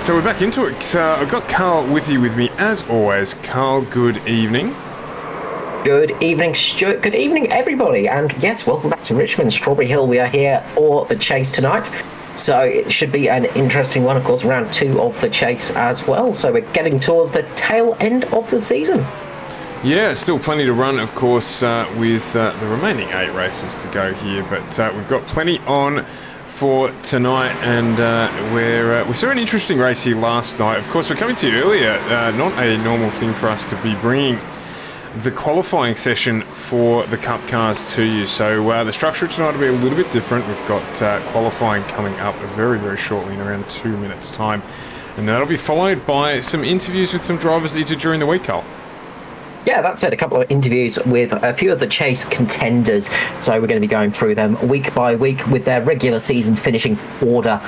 So we're back into it. I've got Carl with me as always. Carl, good evening. Good evening, Stuart. Good evening, everybody. And yes, welcome back to Richmond, Strawberry Hill. We are here for the chase tonight. So it should be an interesting one, of course, round 2 of the chase as well. So we're getting towards the tail end of the season. Yeah, still plenty to run, of course, with the remaining 8 races to go here. But we've got plenty on for tonight, and we saw an interesting race here last night. Of course, we're coming to you earlier. Not a normal thing for us to be bringing the qualifying session for the Cup cars to you. So the structure tonight will be a little bit different. We've got qualifying coming up very, very shortly in around 2 minutes' time. And that'll be followed by some interviews with some drivers that you did during the week, Carl. Yeah, that's it. A couple of interviews with a few of the chase contenders. So we're going to be going through them week by week with their regular season finishing order.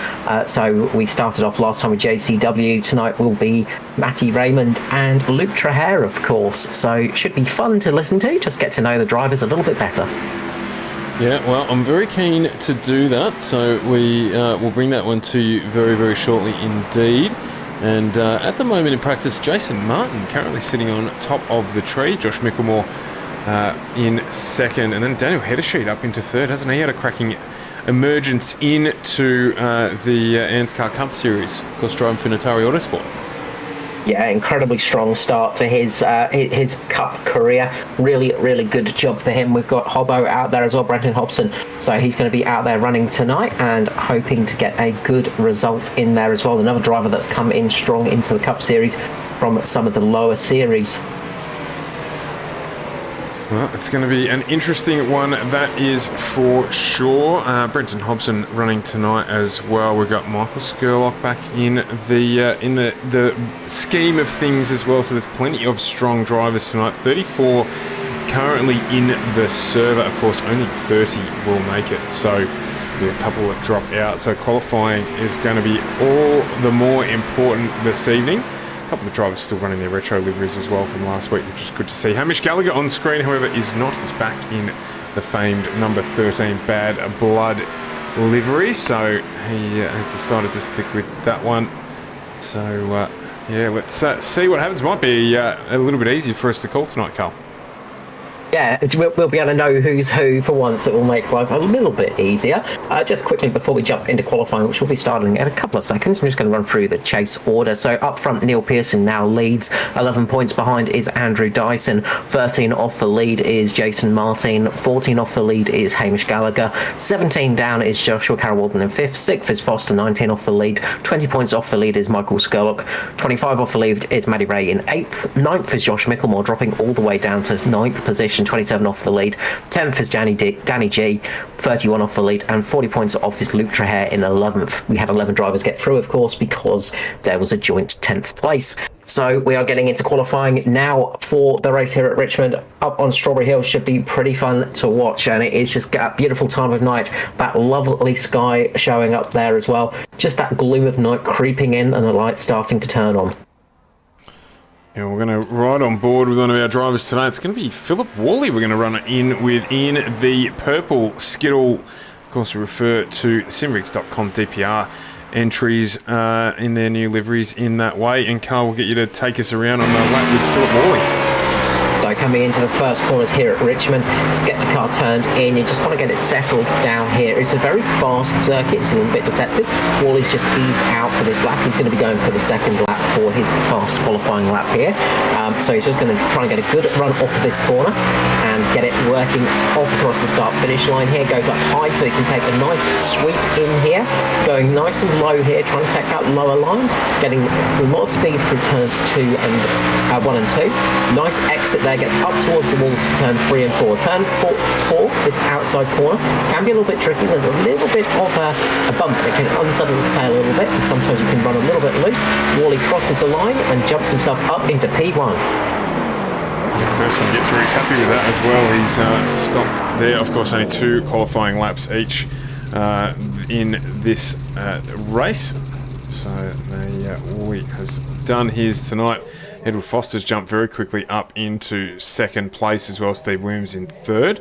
So we started off last time with JCW. Tonight will be Matty Raymond and Luke Traher, of course. So it should be fun to listen to. Just get to know the drivers a little bit better. Yeah, well, I'm very keen to do that. So we will bring that one to you very, very shortly indeed. And at the moment in practice, Jason Martin currently sitting on top of the tree. Josh Micklemore in second. And then Daniel Heddersheet up into third. Hasn't he had a cracking emergence into the ANZCAR Cup Series? Of course, driving for Natari Autosport. Yeah, incredibly strong start to his Cup career. Really, really good job for him. We've got Hobbo out there as well, Brenton Hobson. So he's going to be out there running tonight and hoping to get a good result in there as well. Another driver that's come in strong into the Cup Series from some of the lower series. Well, it's going to be an interesting one, that is for sure. Brenton Hobson running tonight as well. We've got Michael Skurlock back in the scheme of things as well. So there's plenty of strong drivers tonight. 34 currently in the server. Of course, only 30 will make it. So there are a couple that drop out. So qualifying is going to be all the more important this evening. A couple of drivers still running their retro liveries as well from last week, which is good to see. Hamish Gallagher on screen, however, is not. He's back in the famed number 13 Bad Blood livery, so he has decided to stick with that one. So, yeah, let's see what happens. Might be a little bit easier for us to call tonight, Carl. Yeah, we'll be able to know who's who for once. It will make life a little bit easier. Just quickly before we jump into qualifying, which will be starting in a couple of seconds, I'm just going to run through the chase order. So up front, Neil Pearson now leads. 11 points behind is Andrew Dyson. 13 off the lead is Jason Martin. 14 off the lead is Hamish Gallagher. 17 down is Joshua Carroll-Walden in 5th. 6th is Foster. 19 off the lead. 20 points off the lead is Michael Skurlock. 25 off the lead is Maddie Ray in 8th. 9th is Josh Micklemore, dropping all the way down to 9th position. 27 off the lead. 10th is Danny G, 31 off the lead, and 40 points off is Luke Traher in 11th. We had 11 drivers get through, of course, because there was a joint 10th place. So we are getting into qualifying now for the race here at Richmond. Up on Strawberry Hill should be pretty fun to watch, and it is just a beautiful time of night. That lovely sky showing up there as well. Just that gloom of night creeping in and the lights starting to turn on. Yeah, we're going to ride on board with one of our drivers today. It's going to be Philip Worley we're going to run in with in the purple Skittle. Of course, we refer to simrigs.com DPR entries in their new liveries in that way. And Carl will get you to take us around on the lap with Philip Worley. So coming into the first corners here at Richmond, just get the car turned in. You just want to get it settled down here. It's a very fast circuit. It's a little bit deceptive. Worley's just eased out for this lap. He's going to be going for the second lap for his fast qualifying lap here. So he's just going to try and get a good run off of this corner and get it working off across the start-finish line here. Goes up high so he can take a nice sweep in here. Going nice and low here, trying to take that lower line. Getting a lot of speed through turns 1 and 2. Nice exit there. Gets up towards the walls for turn 3 and 4. Turn 4, this outside corner, can be a little bit tricky. There's a little bit of a bump that can unsettle the tail a little bit, and sometimes you can run a little bit loose. Worley crosses the line and jumps himself up into P1. First one get through, he's happy with that as well. He's stopped there. Of course, only 2 qualifying laps each in this race. So Worley has done his tonight. Edward Foster's jumped very quickly up into second place as well. Steve Williams in third.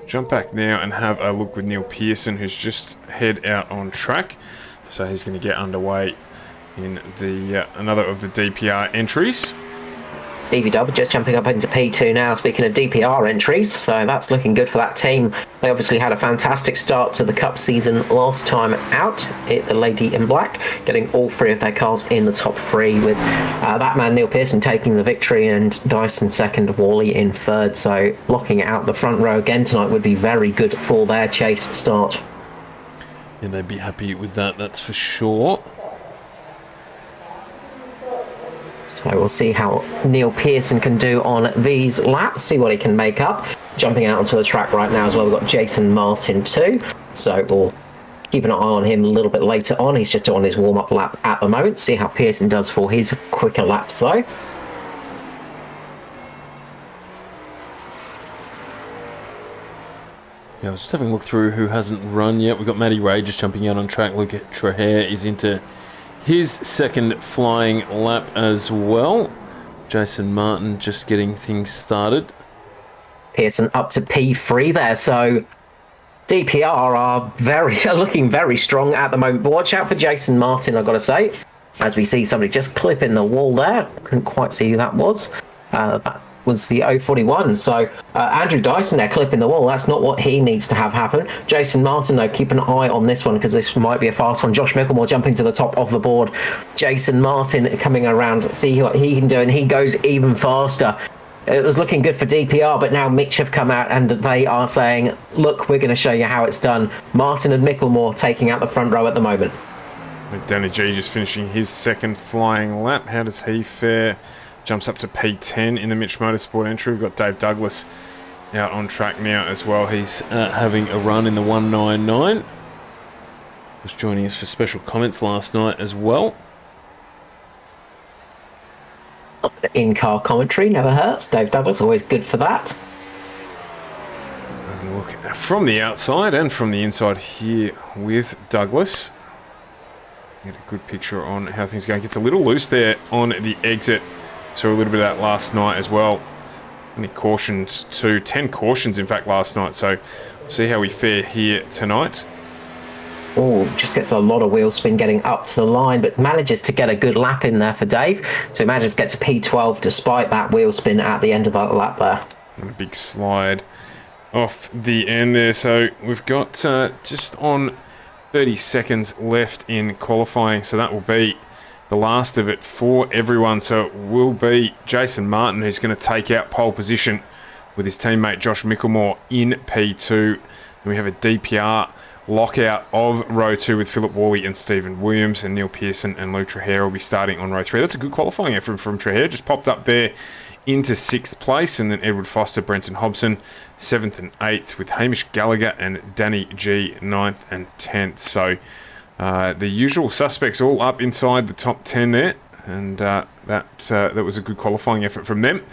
Jump back now and have a look with Neil Pearson, who's just head out on track. So he's going to get underway in the another of the DPR entries. DVW just jumping up into P2 now. Speaking of DPR entries, so that's looking good for that team. They obviously had a fantastic start to the Cup season last time out. The Lady in Black getting all 3 of their cars in the top 3 with that man Neil Pearson taking the victory and Dyson second, Worley in third. So locking out the front row again tonight would be very good for their chase start. Yeah, they'd be happy with that, that's for sure. So we'll see how Neil Pearson can do on these laps, see what he can make up. Jumping out onto the track right now as well, we've got Jason Martin too. So we'll keep an eye on him a little bit later on. He's just on his warm-up lap at the moment. See how Pearson does for his quicker laps though. Yeah, I was just having a look through who hasn't run yet. We've got Matty Ray just jumping out on track. Luke Trahair is into his second flying lap as well. Jason Martin just getting things started. Pearson up to P3 there, so DPR are looking very strong at the moment. But watch out for Jason Martin, I've got to say. As we see somebody just clipping the wall there. Couldn't quite see who that was. That was the 041. So Andrew Dyson there clipping the wall. That's not what he needs to have happen. Jason Martin, though, keep an eye on this one because this might be a fast one. Josh Micklemore jumping to the top of the board. Jason Martin coming around, see what he can do, and he goes even faster. It was looking good for DPR, but now Mitch have come out and they are saying, look, we're going to show you how it's done. Martin and Micklemore taking out the front row at the moment. With Danny G just finishing his second flying lap. How does he fare? Jumps up to P10 in the Mitch Motorsport entry. We've got Dave Douglas out on track now as well. He's having a run in the 199. Was joining us for special comments last night as well. In-car commentary never hurts. Dave Douglas, always good for that. And look from the outside and from the inside here with Douglas. Get a good picture on how things are going. Gets a little loose there on the exit. Saw a little bit of that last night as well. Any cautions too. 10 cautions in fact last night. So we'll see how we fare here tonight. Oh, just gets a lot of wheel spin getting up to the line, but manages to get a good lap in there for Dave. So he manages to get to P12 despite that wheel spin at the end of that lap there. And a big slide off the end there. So we've got just on 30 seconds left in qualifying. So that will be the last of it for everyone. So it will be Jason Martin who's going to take out pole position with his teammate Josh Micklemore in P2. And we have a DPR lockout of row 2 with Philip Worley and Stephen Williams, and Neil Pearson and Luke Trahair will be starting on row 3. That's a good qualifying effort from Trahair. Just popped up there into 6th place, and then Edward Foster, Brenton Hobson 7th and 8th with Hamish Gallagher and Danny G 9th and 10th. So the usual suspects all up inside the top 10 there, and that was a good qualifying effort from them.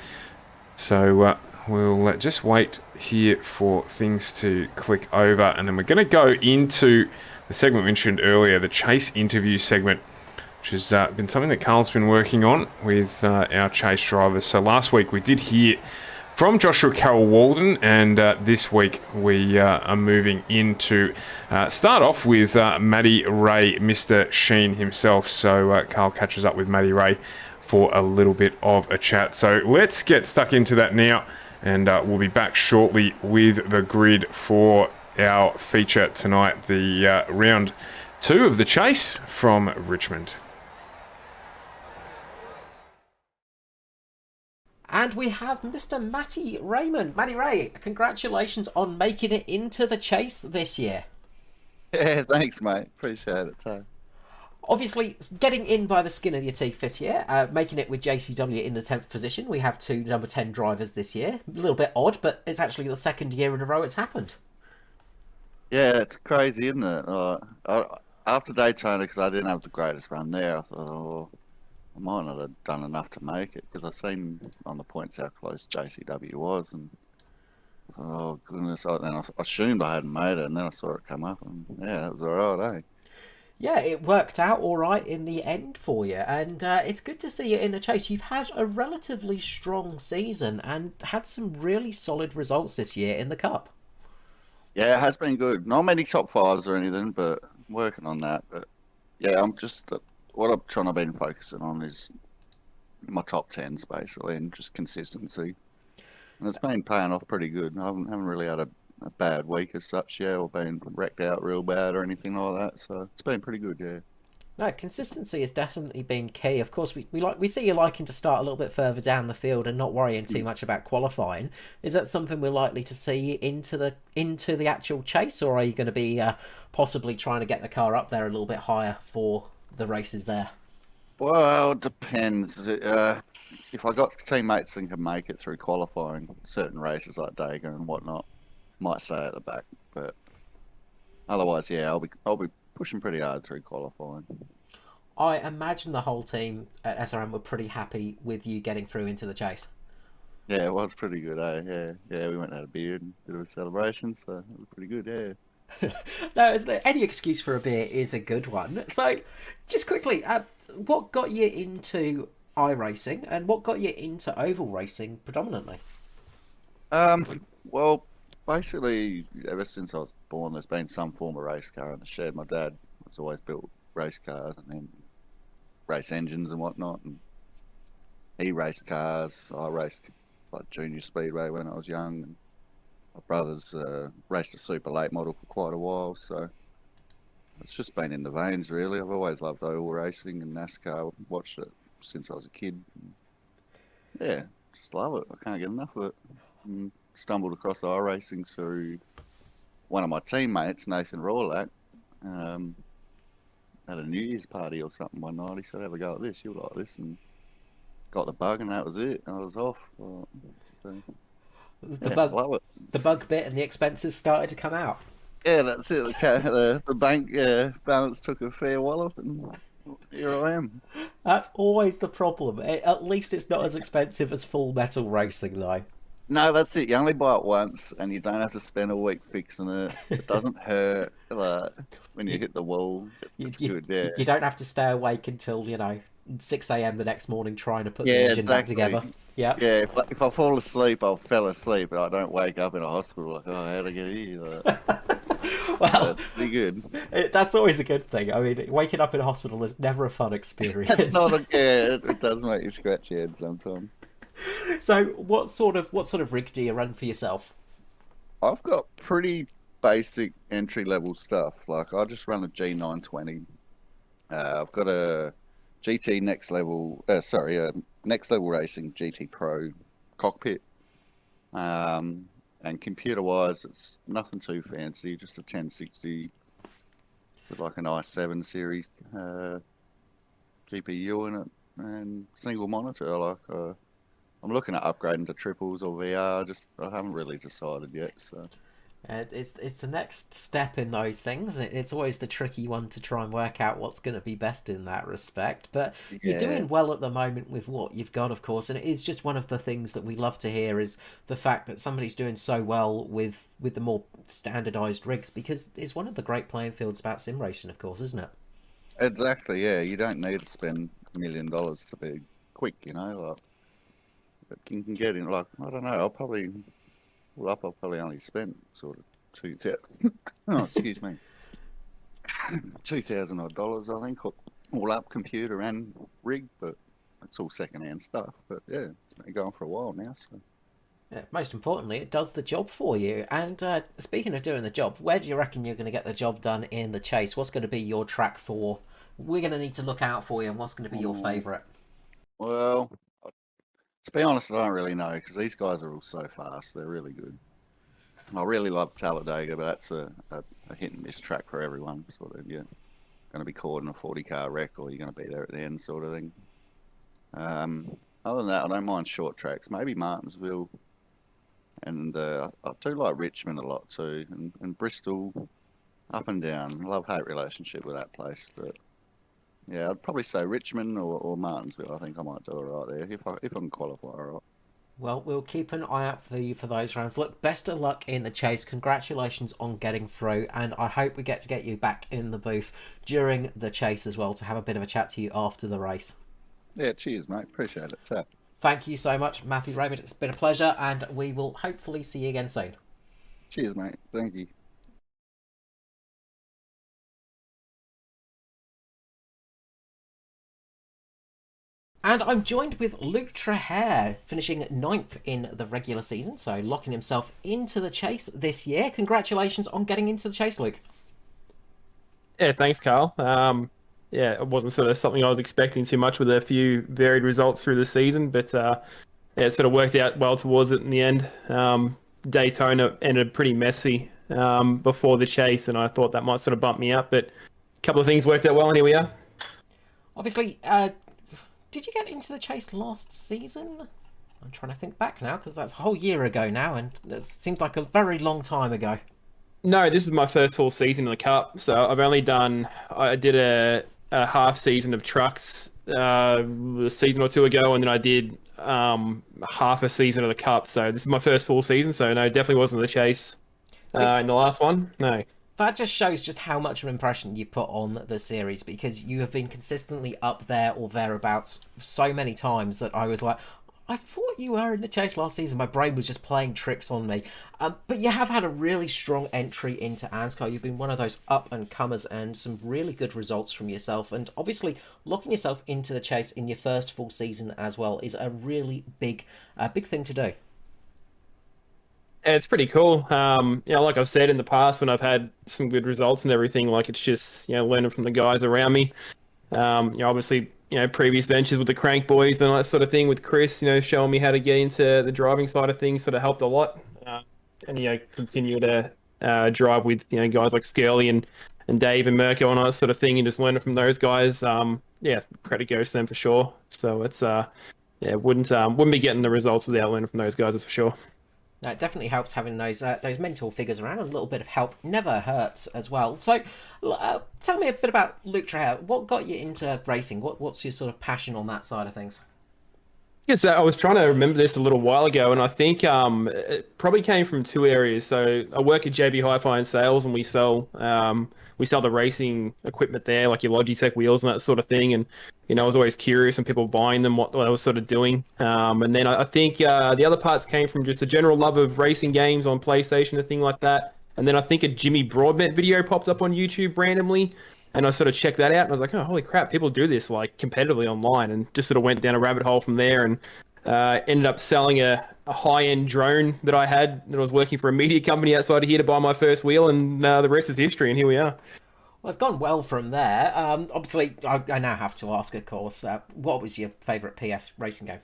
So we'll just wait here for things to click over, and then we're going to go into the segment mentioned earlier, the chase interview segment, which has been something that Carl's been working on with our chase drivers. So last week we did hear from Joshua Carroll Walden, and this week we are moving into start off with Matty Ray, Mr. Sheen himself. So Carl catches up with Matty Ray for a little bit of a chat. So let's get stuck into that now, and we'll be back shortly with the grid for our feature tonight, the round 2 of the chase from Richmond. And we have Mr. Matty Raymond. Matty Ray, congratulations on making it into the chase this year. Yeah, thanks, mate. Appreciate it, too. Obviously, getting in by the skin of your teeth this year, making it with JCW in the 10th position. We have 2 number 10 drivers this year. A little bit odd, but it's actually the 2nd year in a row it's happened. Yeah, it's crazy, isn't it? After Daytona, because I didn't have the greatest run there, I thought, I might not have done enough to make it, because I seen on the points how close JCW was, and I thought, oh goodness, then I assumed I hadn't made it, and then I saw it come up, and yeah, it was alright, eh? Yeah, it worked out all right in the end for you, and it's good to see you in the chase. You've had a relatively strong season and had some really solid results this year in the Cup. Yeah, it has been good. Not many top 5s or anything, but I'm working on that. But yeah, I'm just what I'm trying to been focusing on is my top tens basically, and just consistency. And it's been paying off pretty good. I haven't really had a bad week as such, yeah, or been wrecked out real bad or anything like that. So it's been pretty good, yeah. No, consistency has definitely been key. Of course, we see you liking to start a little bit further down the field and not worrying too much about qualifying. Is that something we're likely to see into the actual chase, or are you going to be possibly trying to get the car up there a little bit higher for the races there? Well, it depends. If I got teammates that can make it through qualifying, certain races like Dega and whatnot, might stay at the back. But otherwise, yeah, I'll be pushing pretty hard through qualifying. I imagine the whole team at SRM were pretty happy with you getting through into the chase. Yeah, it was pretty good, eh? Yeah, we went and had a beer and a bit of a celebration, so it was pretty good, yeah. No, any excuse for a beer is a good one. So, just quickly, what got you into iRacing and what got you into oval racing predominantly? Well, basically, ever since I was born, there's been some form of race car in the shed. My dad has always built race cars and then race engines and whatnot, and he raced cars. I raced like junior speedway when I was young, and my brothers raced a super late model for quite a while. So it's just been in the veins, really. I've always loved oval racing and NASCAR. Watched it since I was a kid. Yeah, just love it. I can't get enough of it. And stumbled across iRacing through one of my teammates, Nathan Rawlack. Um, at a New Year's party or something one night. He said, "Have a go at this. You'll like this," and got the bug, and that was it. I was off. So, The yeah, bug, love it. the bug bit, and the expenses started to come out. Yeah, that's it. The bank balance took a fair wallop, and here I am. That's always the problem. At least it's not as expensive as Full Metal Racing, though. No, that's it. You only buy it once, and you don't have to spend a week fixing it. It doesn't hurt. When you You, hit the wall, it's good. Yeah, you don't have to stay awake until 6 a.m. the next morning trying to put the yeah, engine back exactly. together. Yeah. Yeah, if I fall asleep, I'll fell asleep, but I don't wake up in a hospital like, oh, how'd I get here? Well, That's pretty good. that's always a good thing. I mean, waking up in a hospital is never a fun That's experience. not a yeah. It does make you scratch your head sometimes. So, what sort of rig do you run for yourself? I've got pretty basic entry level stuff. Like I just run a G920. I've got a GT next level. Next level racing GT Pro cockpit. And computer wise, it's nothing too fancy. Just a 1060 with like an i7 series GPU in it and single monitor. I'm looking at upgrading to triples or VR. Just I haven't really decided yet. So It's the next step in those things, and it's always the tricky one to try and work out what's going to be best in that respect. But you're yeah, doing well at the moment with what you've got, of course, and it is just one of the things that we love to hear is the fact that somebody's doing so well with the more standardized rigs, because it's one of the great playing fields about sim racing, of course, isn't it? exactly. Yeah, you don't need to spend $1 million to be quick. Like you can get in. Like I don't know. I'll probably only spent sort of 2,000. Oh, excuse me, $2,000 I think, all up computer and rig, but it's all second-hand stuff. But yeah, it's been going for a while now. So Yeah, most importantly, it does the job for you. And speaking of doing the job, where do you reckon you're going to get the job done in the chase? What's going to be your track for? We're going to need to look out for you, and what's going to be your mm, favourite? well, to be honest, I don't really know because these guys are all so fast. They're really good. I really love Talladega, but that's a hit and miss track for everyone. Sort of, you're going to be caught in a 40 car wreck, or you're going to be there at the end, sort of thing. Other than that, I don't mind short tracks. Maybe Martinsville, and I do like Richmond a lot too, and Bristol, up and down. Love hate relationship with that place, but yeah, I'd probably say Richmond or Martinsville. I think I might do it right there if I can qualify all right. Well, we'll keep an eye out for you for those rounds. Look, best of luck in the chase. Congratulations on getting through, and I hope we get you back in the booth during the chase as well to have a bit of a chat to you after the race. Yeah, cheers, mate. Appreciate it. So, Thank you so much, Matthew Raymond. It's been a pleasure, and we will hopefully see you again soon. cheers, mate. Thank you. And I'm joined with Luke Trahair, finishing 9th in the regular season, so locking himself into the chase this year. Congratulations on getting into the chase, Luke. Yeah, thanks, Carl. Yeah, it wasn't sort of something I was expecting too much with a few varied results through the season, but yeah, it sort of worked out well towards it in the end. Daytona ended pretty messy before the chase, and I thought that might sort of bump me up, but a couple of things worked out well, and here we are. Obviously, did you get into the chase last season? I'm trying to think back now, because that's a whole year ago now, and it seems like a very long time ago. No, this is my first full season in the Cup, so I've only I did a half season of trucks a season or two ago, and then I did half a season of the Cup, so this is my first full season, so no, definitely wasn't the chase in the last one, no. That just shows just how much of an impression you put on the series, because you have been consistently up there or thereabouts so many times that I was like, I thought you were in the chase last season. My brain was just playing tricks on me. But you have had a really strong entry into ANZCAR. You've been one of those up-and-comers and some really good results from yourself. And obviously, locking yourself into the chase in your first full season as well is a really big thing to do. Yeah, it's pretty cool. Like I've said in the past, when I've had some good results and everything, like it's just, learning from the guys around me. Obviously, previous ventures with the Crank Boys and all that sort of thing with Chris, showing me how to get into the driving side of things sort of helped a lot. And, continue to drive with, guys like Skirley and Dave and Mirko and all that sort of thing, and just learning from those guys. Credit goes to them for sure. So it's, wouldn't be getting the results without learning from those guys, that's for sure. No, it definitely helps having those mentor figures around. A little bit of help never hurts as well. So, tell me a bit about Luke Trahair. What got you into racing? What's your sort of passion on that side of things? Yes, I was trying to remember this a little while ago, and I think it probably came from two areas. So I work at JB Hi-Fi in sales, and we sell the racing equipment there, like your Logitech wheels and that sort of thing. And I was always curious, and people buying them, what I was sort of doing. And then I think the other parts came from just a general love of racing games on PlayStation and thing like that. And then I think a Jimmy Broadbent video popped up on YouTube randomly. And I sort of checked that out, and I was like, oh, holy crap, people do this, like, competitively online, and just sort of went down a rabbit hole from there, and ended up selling a high-end drone that I had, that I was working for a media company outside of here to buy my first wheel, and the rest is history, and here we are. Well, it's gone well from there. Obviously, I now have to ask, of course, what was your favourite PS racing game?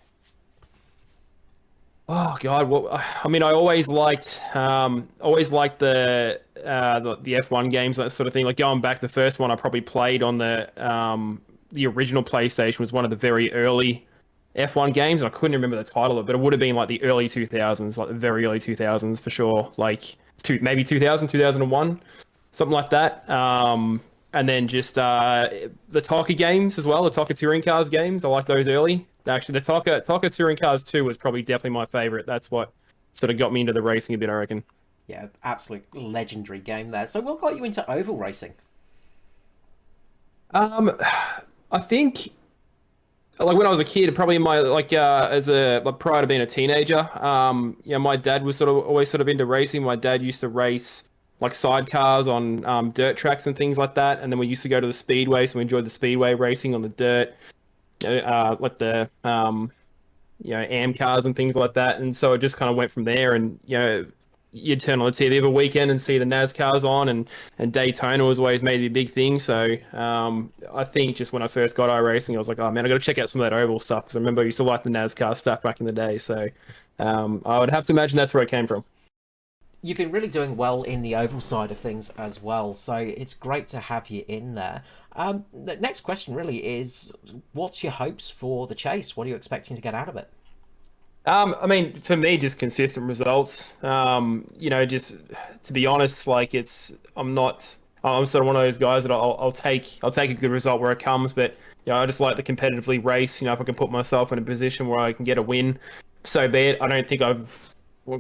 Oh God! Well, I mean, I always liked the F1 games, that sort of thing. Like going back, the first one I probably played on the original PlayStation was one of the very early F1 games. And I couldn't remember the title of it, but it would have been like the early 2000s, like the very early 2000s for sure. Like maybe 2000, 2001, something like that. And then just the Tonka games as well, the Tonka Touring Cars games. I like those early. Actually, the Tonka Touring Cars 2 was probably definitely my favorite. That's what sort of got me into the racing a bit, I reckon. Yeah, absolute legendary game there. So what got you into oval racing? I think, like when I was a kid, probably in my prior to being a teenager, my dad was always into racing. My dad used to race like sidecars on dirt tracks and things like that, and then we used to go to the speedway, so we enjoyed the speedway racing on the dirt. Like the AM cars and things like that, and so it just kind of went from there. And you'd turn on the TV every weekend and see the NASCARs on, and Daytona was always made a big thing. So I think just when I first got iRacing, I was like, oh man, I got to check out some of that oval stuff, because I remember I used to like the NASCAR stuff back in the day. So I would have to imagine that's where it came from. You've been really doing well in the oval side of things as well, so it's great to have you in there. The next question really is, what's your hopes for the chase? What are you expecting to get out of it? I mean, for me, just consistent results. Just to be honest, like I'm sort of one of those guys that I'll take a good result where it comes, but I just like to competitively race. If I can put myself in a position where I can get a win, so be it. I don't think I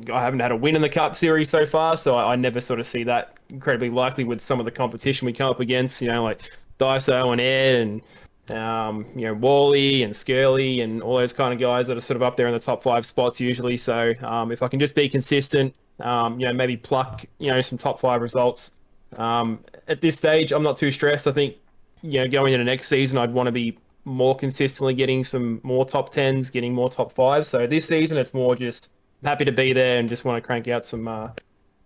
haven't had a win in the Cup Series so far, so I never sort of see that incredibly likely with some of the competition we come up against, like Daiso and Ed and, Wally and Skirley and all those kind of guys that are sort of up there in the top 5 spots usually. So if I can just be consistent, maybe pluck, some top 5 results. At this stage, I'm not too stressed. I think, going into next season, I'd want to be more consistently getting some more top 10s, getting more top 5s. So this season, it's more just happy to be there and just want to crank out some,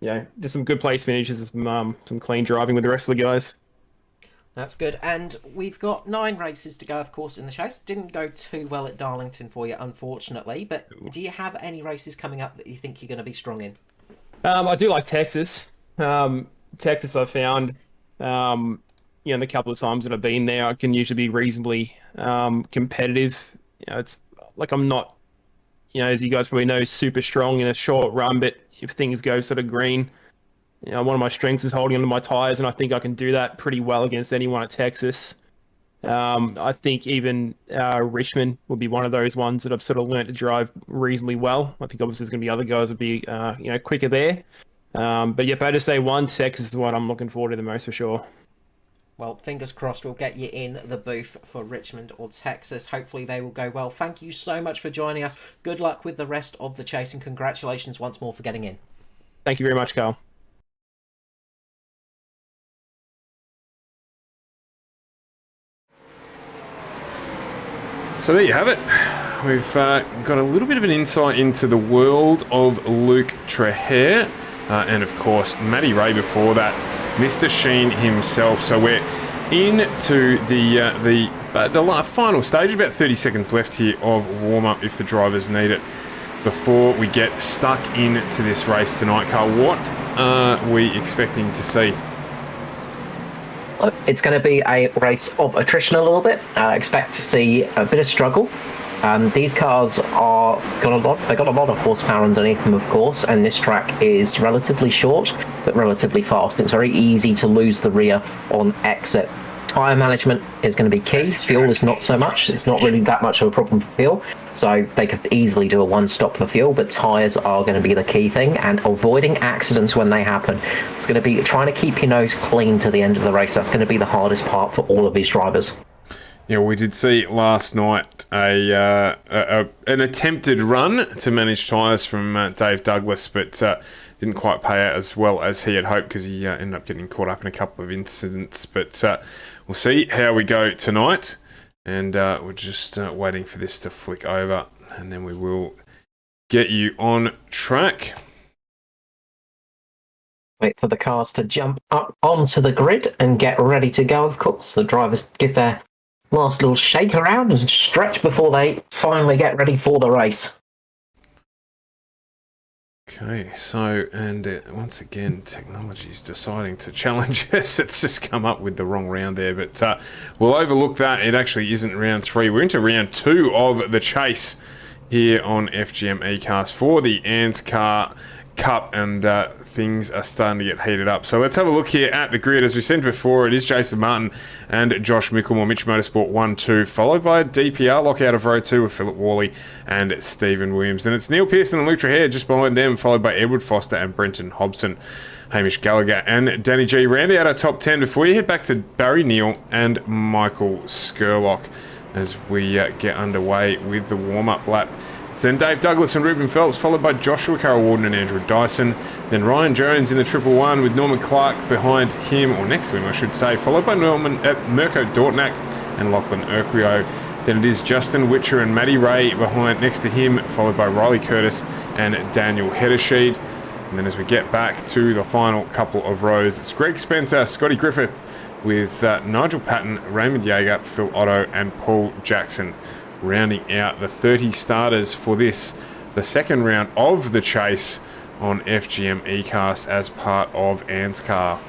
just some good place finishes and some clean driving with the rest of the guys. That's good. And we've got 9 races to go, of course, in the chase. Didn't go too well at Darlington for you, unfortunately. But do you have any races coming up that you think you're going to be strong in? I do like Texas. Texas, I found, the couple of times that I've been there, I can usually be reasonably competitive. It's like I'm not, as you guys probably know, super strong in a short run, but if things go sort of green, one of my strengths is holding onto my tires, and I think I can do that pretty well against anyone at Texas. I think even Richmond would be one of those ones that I've sort of learnt to drive reasonably well. I think obviously there's going to be other guys that be quicker there. But yeah, if I had to say one, Texas is what I'm looking forward to the most for sure. Well, fingers crossed we'll get you in the booth for Richmond or Texas. Hopefully they will go well. Thank you so much for joining us. Good luck with the rest of the chase, and congratulations once more for getting in. Thank you very much, Carl. So there you have it. We've got a little bit of an insight into the world of Luke Traher, and of course Matty Ray before that, Mr. Sheen himself. So we're into the final stage. About 30 seconds left here of warm up if the drivers need it before we get stuck into this race tonight. Carl, what are we expecting to see? It's going to be a race of attrition a little bit. Expect to see a bit of struggle. These cars they got a lot of horsepower underneath them, of course, and this track is relatively short but relatively fast. It's very easy to lose the rear on exit. Tyre management is going to be key. Fuel is not so much. It's not really that much of a problem for fuel. So they could easily do a one-stop for fuel, but tyres are going to be the key thing, and avoiding accidents when they happen. It's going to be trying to keep your nose clean to the end of the race. That's going to be the hardest part for all of these drivers. Yeah, we did see last night an attempted run to manage tyres from Dave Douglas, but didn't quite pay out as well as he had hoped because he ended up getting caught up in a couple of incidents. But we'll see how we go tonight, and we're just waiting for this to flick over, and then we will get you on track. Wait for the cars to jump up onto the grid and get ready to go, of course. The drivers give their last little shake around and stretch before they finally get ready for the race. Okay, so, and once again, technology is deciding to challenge us. It's just come up with the wrong round there, but we'll overlook that. It actually isn't round 3. We're into round 2 of the chase here on FGM eCast for the ANZCAR Cup, and things are starting to get heated up. So let's have a look here at the grid. As we said before, it is Jason Martin and Josh Mickelmore, Mitch Motorsport 1-2, followed by a DPR lockout of row 2 with Philip Worley and Stephen Williams. Then it's Neil Pearson and Luke Traher just behind them, followed by Edward Foster and Brenton Hobson. Hamish Gallagher and Danny G round out our top 10 before you head back to Barry Neal and Michael Skurlock as we get underway with the warm-up lap. Then Dave Douglas and Ruben Phelps, followed by Joshua Carroll-Warden and Andrew Dyson. Then Ryan Jones in the 111 with Norman Clark behind him, or next to him I should say, followed by Mirko Dortnack and Lachlan Urquio. Then it is Justin Witcher and Matty Ray behind next to him, followed by Riley Curtis and Daniel Heddersheed. And then as we get back to the final couple of rows, it's Greg Spencer, Scotty Griffith with Nigel Patton, Raymond Yeager, Phil Otto and Paul Jackson, rounding out the 30 starters for this, the second round of the chase on FGM eCast as part of ANZCAR.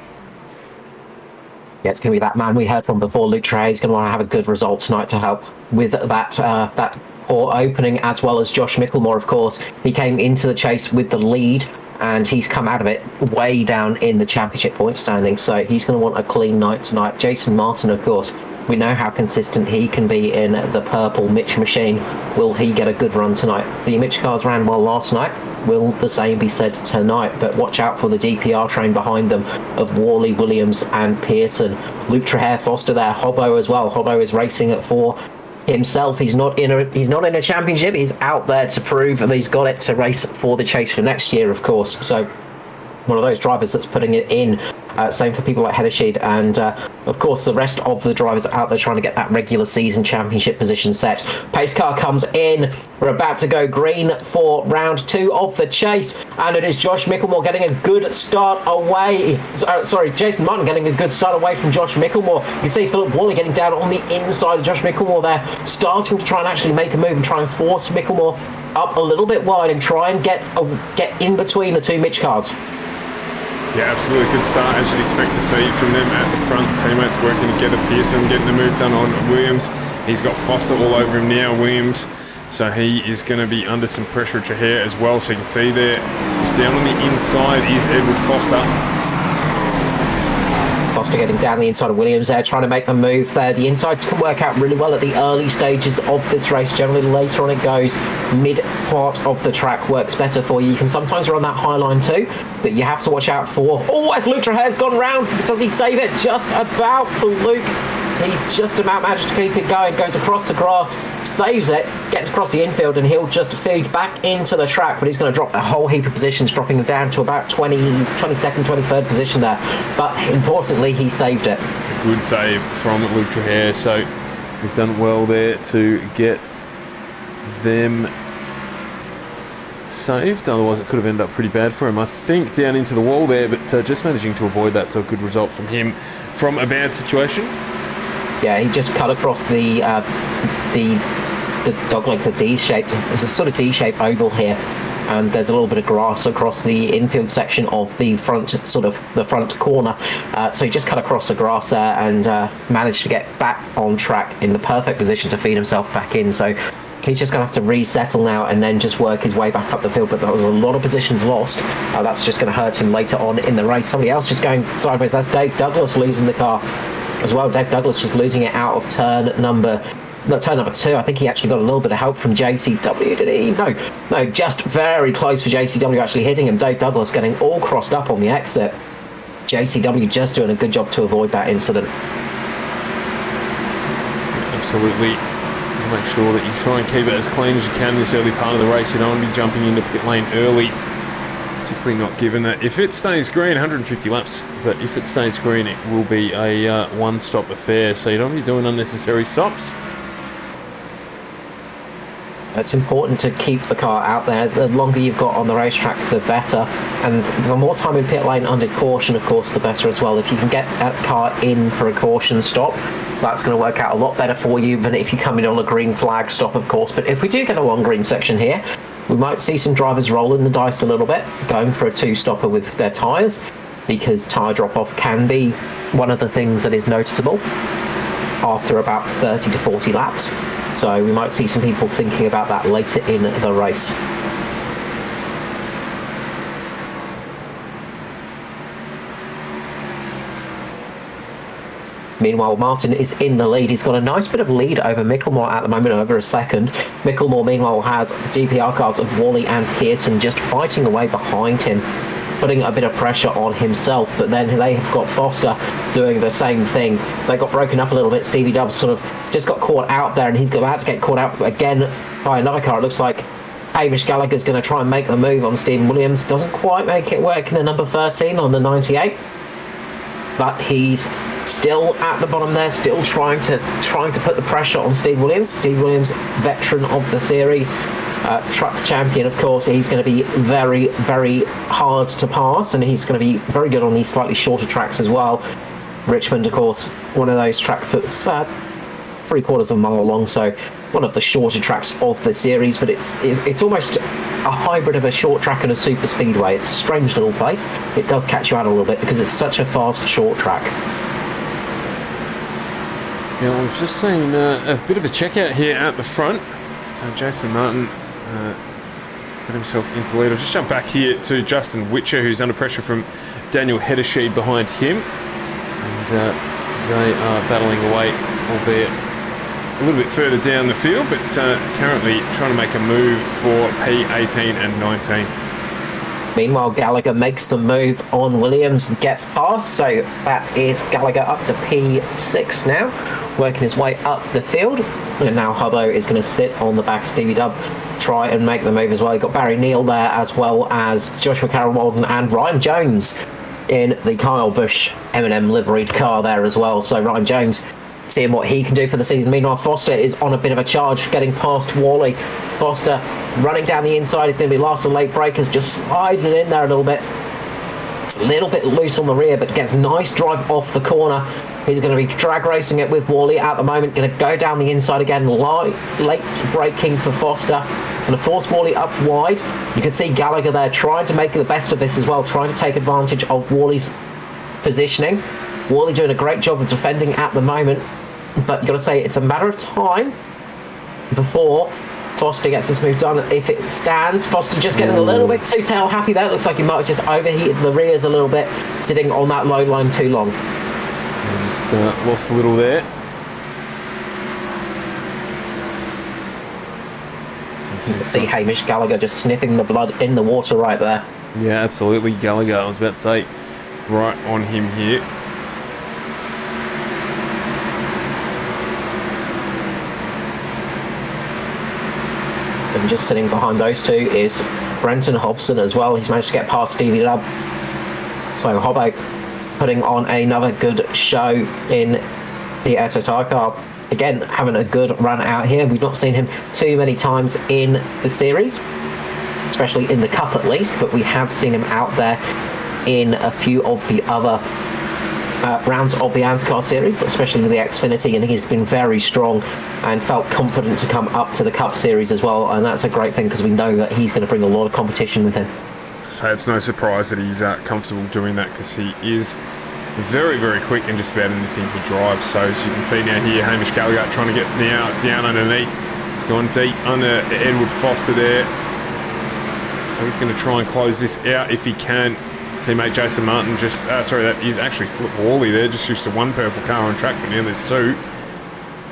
Yeah, it's going to be that man we heard from before, Luke Traher. He's going to want to have a good result tonight to help with that poor opening, as well as Josh Mickelmore, of course. He came into the chase with the lead, and he's come out of it way down in the championship point standing, so he's going to want a clean night tonight. Jason Martin, of course, we know how consistent he can be in the purple Mitch machine. Will he get a good run tonight? The Mitch cars ran well last night. Will the same be said tonight? But watch out for the DPR train behind them of Worley, Williams and Pearson. Luke Traher, Foster there, Hobbo as well. Hobbo is racing it for himself. He's not in a championship. He's out there to prove that he's got it to race for the chase for next year, of course. So one of those drivers that's putting it in Same for people like Heddersheed, and of course the rest of the drivers out there trying to get that regular season championship position set. Pace car comes in. We're about to go green for round 2 of the chase, and it is Josh Micklemore getting a good start away. Sorry, Jason Martin getting a good start away from Josh Micklemore. You can see Philip Wally getting down on the inside of Josh Micklemore there, starting to try and actually make a move and try and force Micklemore up a little bit wide and try and get in between the two Mitch cars. Yeah, absolutely good start, as you'd expect to see from them at the front. Teammates working together. Pearson getting the move done on Williams. He's got Foster all over him now, Williams. So he is going to be under some pressure at your hair as well. So you can see there, just down on the inside is Edward Foster. Foster getting down the inside of Williams there, trying to make the move there. The insides can work out really well at the early stages of this race. Generally later on it goes, mid part of the track works better for you. You can sometimes run that high line too, but you have to watch out for... Oh, as Luke Trahair's gone round, does he save it? Just about for Luke. He's just about managed to keep it going, goes across the grass, saves it, gets across the infield, and he'll just feed back into the track, but he's going to drop a whole heap of positions, dropping them down to about 22nd, 23rd position there. But importantly, he saved it. Good save from Luke Trahair, so he's done well there to get them saved. Otherwise it could have ended up pretty bad for him, I think, down into the wall there, but just managing to avoid that, so a good result from him from a bad situation. Yeah, he just cut across the dogleg, the D-shaped. There's a sort of D-shaped oval here, and there's a little bit of grass across the infield section of the front, sort of the front corner. So he just cut across the grass there and managed to get back on track in the perfect position to feed himself back in. So he's just going to have to resettle now and then just work his way back up the field. But there was a lot of positions lost. That's just going to hurt him later on in the race. Somebody else just going sideways. That's Dave Douglas losing the car as well. Dave Douglas just losing it out of turn number 2. I think he actually got a little bit of help from JCW, did he? No, just very close for JCW actually hitting him. Dave Douglas getting all crossed up on the exit. JCW just doing a good job to avoid that incident. Absolutely. Make sure that you try and keep it as clean as you can in this early part of the race. You don't want to be jumping into pit lane early. Typically not given that. If it stays green, 150 laps, but if it stays green, it will be a one-stop affair, so you don't want to be doing unnecessary stops. It's important to keep the car out there. The longer you've got on the racetrack, the better. And the more time in pit lane under caution, of course, the better as well. If you can get that car in for a caution stop, that's going to work out a lot better for you than if you come in on a green flag stop, of course. But if we do get a long green section here, we might see some drivers rolling the dice a little bit, going for a two-stopper with their tyres, because tyre drop-off can be one of the things that is noticeable after about 30 to 40 laps. So we might see some people thinking about that later in the race. Meanwhile, Martin is in the lead. He's got a nice bit of lead over Micklemore at the moment, over a second. Micklemore, meanwhile, has the GPR cars of Wally and Pearson just fighting away behind him, putting a bit of pressure on himself. But then they have got Foster doing the same thing. They got broken up a little bit. Stevie Dubs sort of just got caught out there, and he's about to get caught out again by another car. It looks like Hamish Gallagher's going to try and make the move on Stephen Williams. Doesn't quite make it work in the number 13 on the 98. But he's still at the bottom there, still trying to put the pressure on Steve Williams. Steve Williams, veteran of the series, truck champion, of course. He's going to be very, very hard to pass, and he's going to be very good on these slightly shorter tracks as well. Richmond, of course, one of those tracks that's 3/4 of a mile long, so one of the shorter tracks of the series, but it's almost a hybrid of a short track and a super speedway. It's a strange little place. It does catch you out a little bit because it's such a fast short track. Yeah, we've just seen a bit of a checkout here at the front. So Jason Martin got himself into the lead. I'll just jump back here to Justin Witcher, who's under pressure from Daniel Heddersheed behind him. And they are battling away, albeit a little bit further down the field, but currently trying to make a move for P18 and 19. Meanwhile, Gallagher makes the move on Williams and gets past, so that is Gallagher up to P6 now, working his way up the field. And now Hubbo is going to sit on the back of Stevie Dub, try and make the move as well. You've got Barry Neal there, as well as Joshua Carroll Walden and Ryan Jones in the Kyle Busch M&M liveried car there as well. So Ryan Jones seeing what he can do for the season. Meanwhile, Foster is on a bit of a charge, getting past Wally. Foster running down the inside. He's going to be last on late breakers, just slides it in there a little bit. It's a little bit loose on the rear, but gets nice drive off the corner. He's going to be drag racing it with Wally at the moment. Going to go down the inside again. Late braking for Foster. Going to force Wally up wide. You can see Gallagher there trying to make the best of this as well, trying to take advantage of Wally's positioning. Wally doing a great job of defending at the moment, but you've got to say it's a matter of time before Foster gets this move done. If it stands, Foster just getting a little bit too tail happy there. It looks like he might have just overheated the rears a little bit, sitting on that low line too long. Just lost a little there. You can see Hamish Gallagher just sniffing the blood in the water right there. Yeah, absolutely. Gallagher, I was about to say, right on him here. And just sitting behind those two is Brenton Hobson as well. He's managed to get past Stevie Lubb. So Hobbo putting on another good show in the SSR car. Again, having a good run out here. We've not seen him too many times in the series, especially in the Cup at least, but we have seen him out there in a few of the other rounds of the ANZCAR series, especially with the Xfinity, and he's been very strong and felt confident to come up to the Cup series as well, and that's a great thing because we know that he's going to bring a lot of competition with him. So it's no surprise that he's comfortable doing that because he is very, very quick in just about anything he drives. So as you can see now here, Hamish Gallagher trying to get now down underneath. He's gone deep under Edward Foster there. So he's going to try and close this out if he can. Teammate Jason Martin just, sorry, that is actually Philip Worley there, just used to one purple car on track, but now there's two.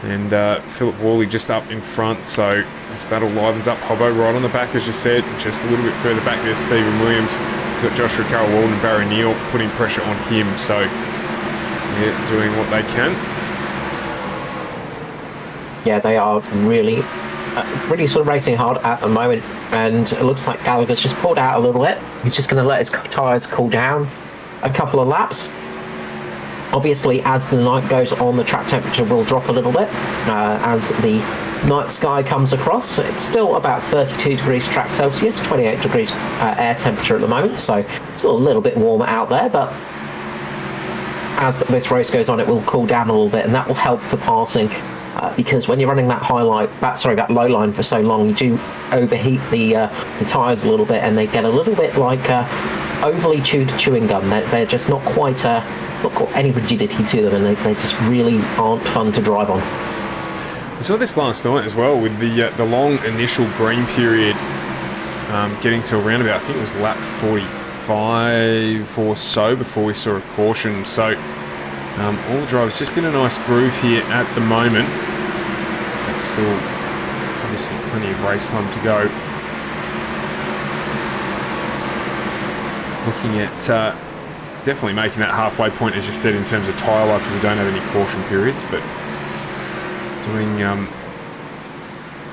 And Philip Worley just up in front, so this battle livens up. Hobbo right on the back, as you said, just a little bit further back there, Stephen Williams. He's got Joshua Carroll Walden and Barry Neal putting pressure on him, so yeah, doing what they can. Yeah, they are really sort of racing hard at the moment, and it looks like Gallagher's just pulled out a little bit. He's just going to let his tyres cool down a couple of laps. Obviously, as the night goes on, the track temperature will drop a little bit as the night sky comes across. It's still about 32 degrees track Celsius, 28 degrees air temperature at the moment, so it's still a little bit warmer out there, but as this race goes on, it will cool down a little bit, and that will help for passing. Because when you're running that low line for so long, you do overheat the tyres a little bit, and they get a little bit like overly chewed chewing gum. They're just not quite not got any rigidity to them, and they just really aren't fun to drive on. I saw this last night as well with the long initial green period getting to around about, I think it was lap 45 or so before we saw a caution. So all the drivers just in a nice groove here at the moment. That's still obviously plenty of race time to go. Looking at definitely making that halfway point, as you said, in terms of tyre life, if we don't have any caution periods, but doing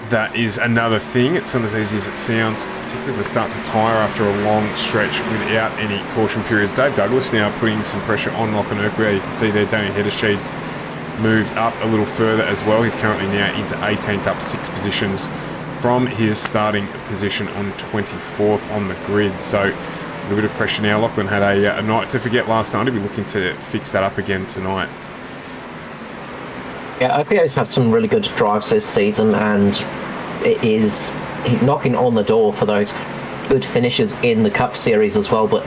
that is another thing. It's not as easy as it sounds, particularly as it starts to tyre after a long stretch without any caution periods. Dave Douglas now putting some pressure on Lachlan Urquhart. You can see there Damien Hedersheed's moved up a little further as well. He's currently now into 18th, up 6 positions from his starting position on 24th on the grid. So a little bit of pressure now. Lachlan had a night to forget last night. He'll be looking to fix that up again tonight. Yeah, OPO's had some really good drives this season, and he's knocking on the door for those good finishes in the Cup Series as well, but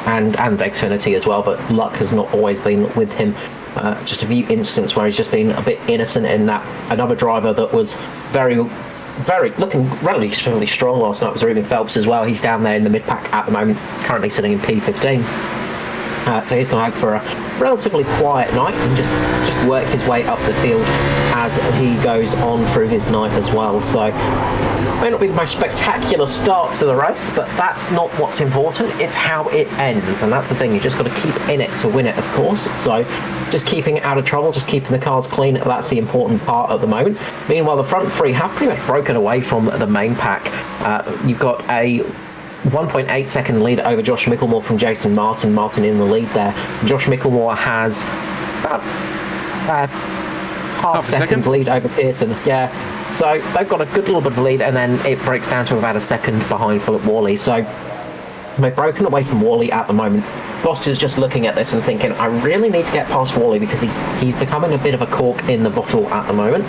and Xfinity as well, but luck has not always been with him. Just a few instances where he's just been a bit innocent in that. Another driver that was looking relatively strong last night was Ruben Phelps as well. He's down there in the mid-pack at the moment, currently sitting in P15. So he's going to hope for a relatively quiet night and just work his way up the field as he goes on through his night as well. So may not be the most spectacular start to the race, but that's not what's important. It's how it ends, and that's the thing. You just got to keep in it to win it, of course. So just keeping it out of trouble, just keeping the cars clean, that's the important part at the moment. Meanwhile, the front three have pretty much broken away from the main pack. You've got a 1.8 second lead over Josh Micklemore from Jason Martin. Martin in the lead there. Josh Micklemore has about half a second lead over Pearson. Yeah, so they've got a good little bit of lead, and then it breaks down to about a second behind Philip Worley. So they've broken away from Worley at the moment. Foster's just looking at this and thinking, I really need to get past Worley because he's becoming a bit of a cork in the bottle at the moment,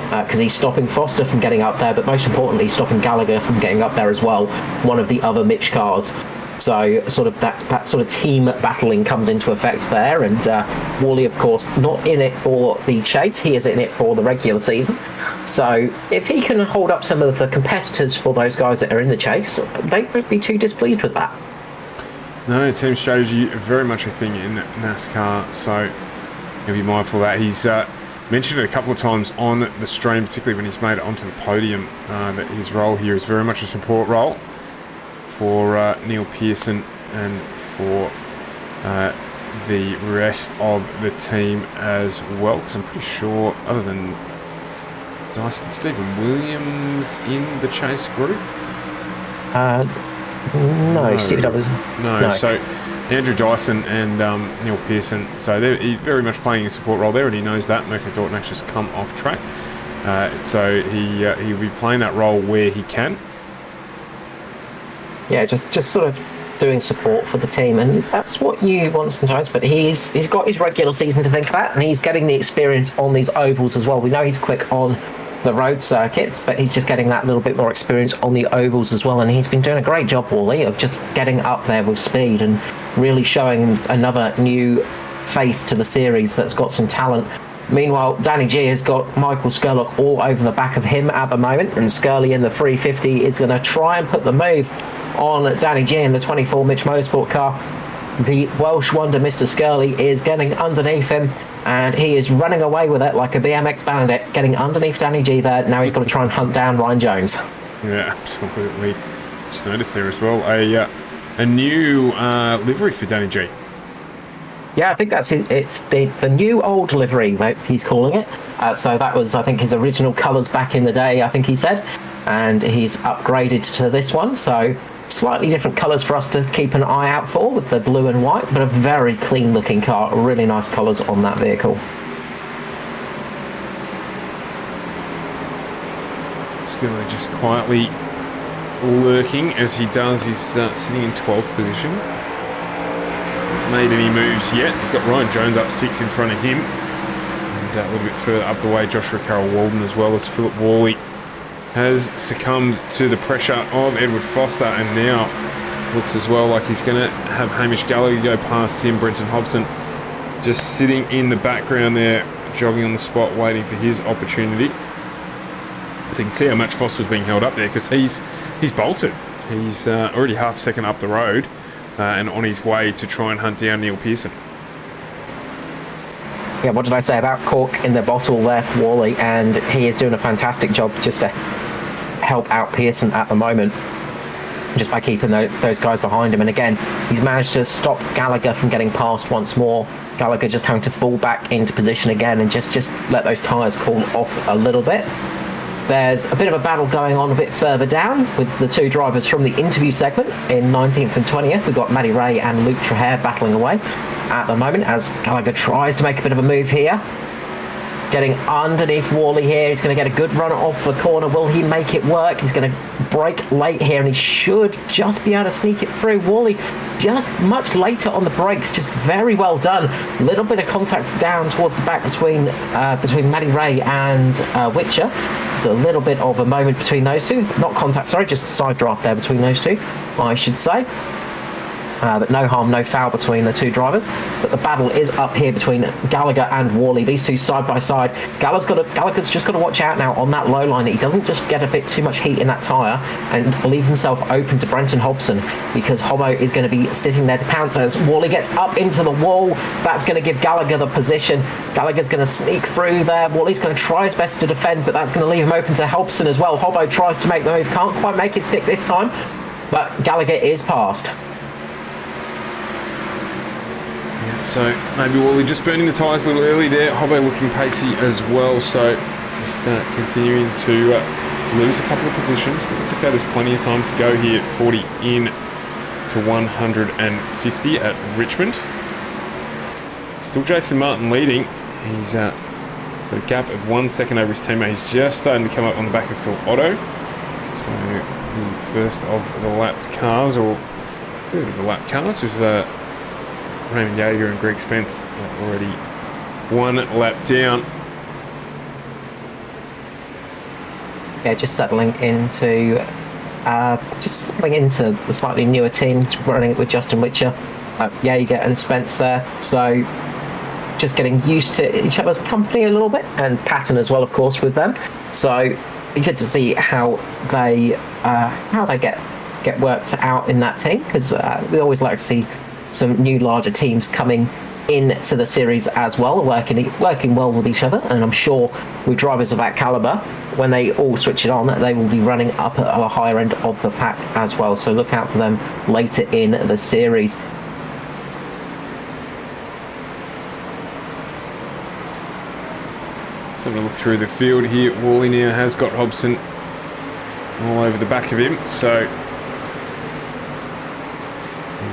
because he's stopping Foster from getting up there, but most importantly, he's stopping Gallagher from getting up there as well, one of the other Mitch cars. So sort of that sort of team battling comes into effect there, and Worley, of course, not in it for the chase, he is in it for the regular season. So if he can hold up some of the competitors for those guys that are in the chase, they won't be too displeased with that. No, team strategy very much a thing in NASCAR, so you'll be mindful of that. He's mentioned it a couple of times on the stream, particularly when he's made it onto the podium, that his role here is very much a support role for Neil Pearson and for the rest of the team as well, because I'm pretty sure, other than Dyson, Stephen Williams in the chase group? No, Steve Dobbs. No, so Andrew Dyson and Neil Pearson, so they're very much playing a support role there, and he knows that. Mirko Dortnak's just come off track, so he'll be playing that role where he can. Yeah, just sort of doing support for the team, and that's what you want sometimes. But he's got his regular season to think about, and he's getting the experience on these ovals as well. We know he's quick on the road circuits, but he's just getting that little bit more experience on the ovals as well, and he's been doing a great job, Worley, of just getting up there with speed and really showing another new face to the series that's got some talent. Meanwhile, Danny G has got Michael Skurlock all over the back of him at the moment, and Skurley in the 350 is going to try and put the move on Danny G in the 24 Mitch Motorsport car. The Welsh wonder, Mr. Skurley, is getting underneath him, and he is running away with it like a BMX bandit, getting underneath Danny G there. Now he's got to try and hunt down Ryan Jones. Yeah, absolutely. Just noticed there as well a new livery for Danny G. Yeah, I think that's it. It's the new old livery, he's calling it. So that was, I think, his original colours back in the day, I think he said, and he's upgraded to this one. So slightly different colours for us to keep an eye out for, with the blue and white, but a very clean looking car. Really nice colours on that vehicle. Skurlock just quietly lurking as he does. He's sitting in 12th position. Hasn't made any moves yet. He's got Ryan Jones up 6 in front of him, and a little bit further up the way, Joshua Carroll Walden, as well as Philip Worley, has succumbed to the pressure of Edward Foster, and now looks as well like he's going to have Hamish Gallagher go past him. Brenton Hobson just sitting in the background there, jogging on the spot, waiting for his opportunity. So you can see how much Foster's being held up there, because he's bolted. He's already half a second up the road and on his way to try and hunt down Neil Pearson. Yeah, what did I say about cork in the bottle there for Worley? And he is doing a fantastic job just to help out Pearson at the moment, just by keeping those guys behind him. And again, he's managed to stop Gallagher from getting past once more. Gallagher just having to fall back into position again and just let those tyres cool off a little bit. There's a bit of a battle going on a bit further down with the two drivers from the interview segment in 19th and 20th. We've got Matty Ray and Luke Trahair battling away at the moment as Gallagher tries to make a bit of a move here. Getting underneath Worley here. He's going to get a good run off the corner. Will he make it work? He's going to brake late here, and he should just be able to sneak it through. Worley just much later on the brakes. Just very well done. Little bit of contact down towards the back between Matty Ray and Witcher. So a little bit of a moment between those two. Not contact, sorry, just a side draft there between those two, I should say. But no harm, no foul between the two drivers. But the battle is up here between Gallagher and Worley. These two side by side. Gallagher's just got to watch out now on that low line. He doesn't just get a bit too much heat in that tyre and leave himself open to Brenton Hobson, because Hobbo is going to be sitting there to pounce as Worley gets up into the wall. That's going to give Gallagher the position. Gallagher's going to sneak through there. Worley's going to try his best to defend, but that's going to leave him open to Hobson as well. Hobbo tries to make the move. Can't quite make it stick this time, but Gallagher is past. So maybe Worley just burning the tyres a little early there. Hobbo looking pacey as well, so just continuing to lose a couple of positions, but it's okay. There's plenty of time to go here. 40 in to 150 at Richmond. Still Jason Martin leading. He's got a gap of 1 second over his teammate. He's just starting to come up on the back of Phil Otto. So the first of the lapped cars, or third of the lapped cars, with Raymond Yeager and Greg Spence already 1 lap down. Yeah, just settling into the slightly newer team, running it with Justin Witcher, Yeager and Spence there. So just getting used to each other's company a little bit, and Patton as well, of course, with them. So you get to see how they get worked out in that team, because we always like to see some new larger teams coming into the series as well, working well with each other. And I'm sure with drivers of that caliber, when they all switch it on, they will be running up at a higher end of the pack as well. So look out for them later in the series. So having a look through the field here, Wally now has got Hobson all over the back of him, so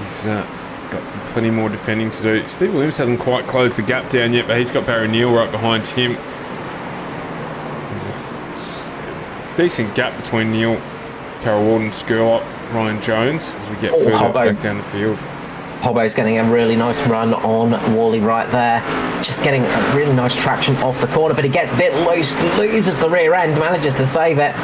he's got plenty more defending to do. Steve Williams hasn't quite closed the gap down yet, but he's got Barry Neal right behind him. There's a decent gap between Neal, Carol Walden, Skurlock, Ryan Jones as we get further back down the field. Hobbo's getting a really nice run on Wally right there. Just getting a really nice traction off the corner, but he gets a bit loose, loses the rear end, manages to save it.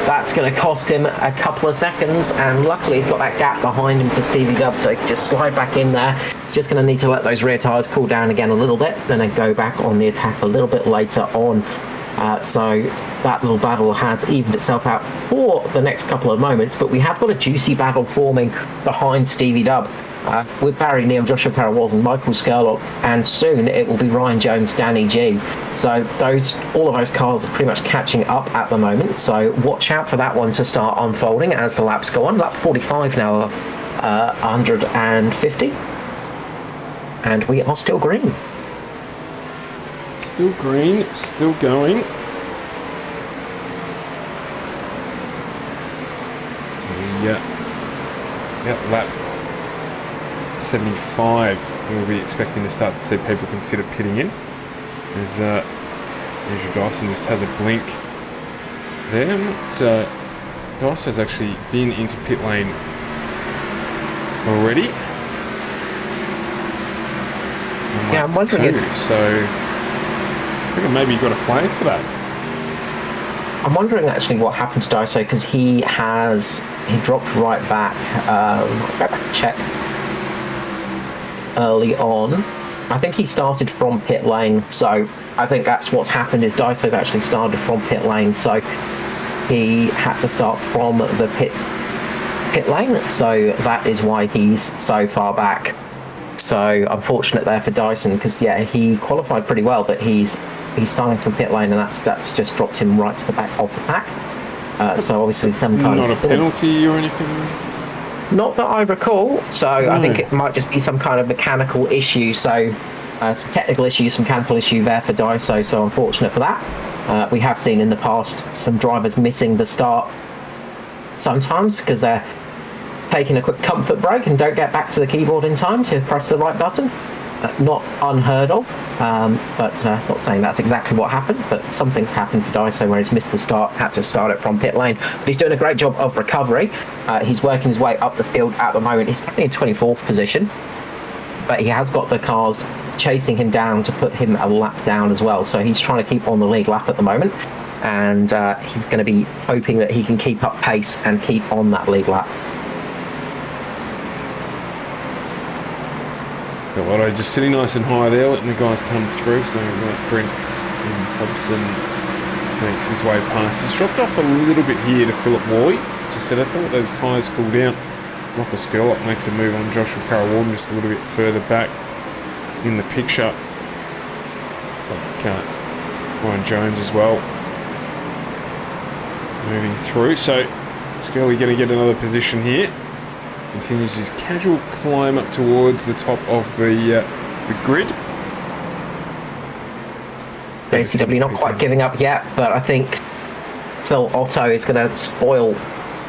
That's going to cost him a couple of seconds, and luckily he's got that gap behind him to Stevie Dubb, so he can just slide back in there. He's just going to need to let those rear tyres cool down again a little bit, and then go back on the attack a little bit later on. So that little battle has evened itself out for the next couple of moments, but we have got a juicy battle forming behind Stevie Dubb. With Barry Neal, Joshua Carroll-Walden, Michael Skurlock, and soon it will be Ryan Jones, Danny G. So all of those cars are pretty much catching up at the moment. So watch out for that one to start unfolding as the laps go on. Lap 45 now of 150, and we are still green. Still green, still going. So we lap 75, we'll be expecting to start to see people consider pitting in. As Andrew Dyson just has a blink there. Dyson has actually been into pit lane already. Yeah, I'm wondering so I think maybe you got a flag for that. I'm wondering actually what happened to Dyson, because he dropped right back. Check. Early on, I think he started from pit lane, so I think that's what's happened. Is Dyso's actually started from pit lane, so he had to start from the pit lane, so that is why he's so far back. So unfortunate there for Dyson, because yeah, he qualified pretty well, but he's starting from pit lane, and that's just dropped him right to the back of the pack. So obviously some kind of... Not a penalty or anything? Not that I recall, so I think it might just be some kind of mechanical issue, so some technical issue, some mechanical issue there for Daiso, so unfortunate for that. We have seen in the past some drivers missing the start sometimes because they're taking a quick comfort break and don't get back to the keyboard in time to press the right button. Not unheard of, but not saying that's exactly what happened, but something's happened for Daiso where he's missed the start, had to start it from pit lane. But he's doing a great job of recovery. He's working his way up the field at the moment. He's currently in 24th position, but he has got the cars chasing him down to put him a lap down as well. So he's trying to keep on the lead lap at the moment, and he's going to be hoping that he can keep up pace and keep on that lead lap. Otto just sitting nice and high there, letting the guys come through. So Brent Hobson makes his way past. He's dropped off a little bit here to Philip Wally. Just said that's all those tyres cool down. Michael Skurlock makes a move on Joshua Carroll-Walden just a little bit further back in the picture. So Ryan Jones as well moving through. So Skurley going to get another position here. Continues his casual climb up towards the top of the grid. JCW not quite giving up yet, but I think Phil Otto is going to spoil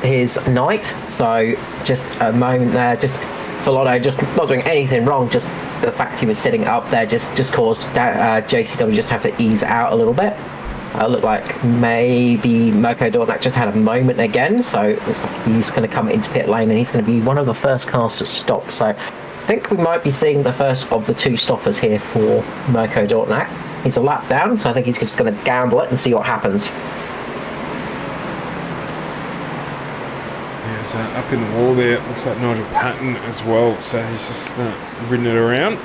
his night. So just a moment there, just Phil Otto just not doing anything wrong, just the fact he was sitting up there just caused JCW just have to ease out a little bit. Looked like maybe Mirko Dornak just had a moment again, so it looks like he's going to come into pit lane and he's going to be one of the first cars to stop. So I think we might be seeing the first of the 2 stoppers here for Mirko Dornak. He's a lap down, so I think he's just going to gamble it and see what happens. Yeah, so up in the wall there, it looks like Nigel Patton as well, so he's just ridden it around.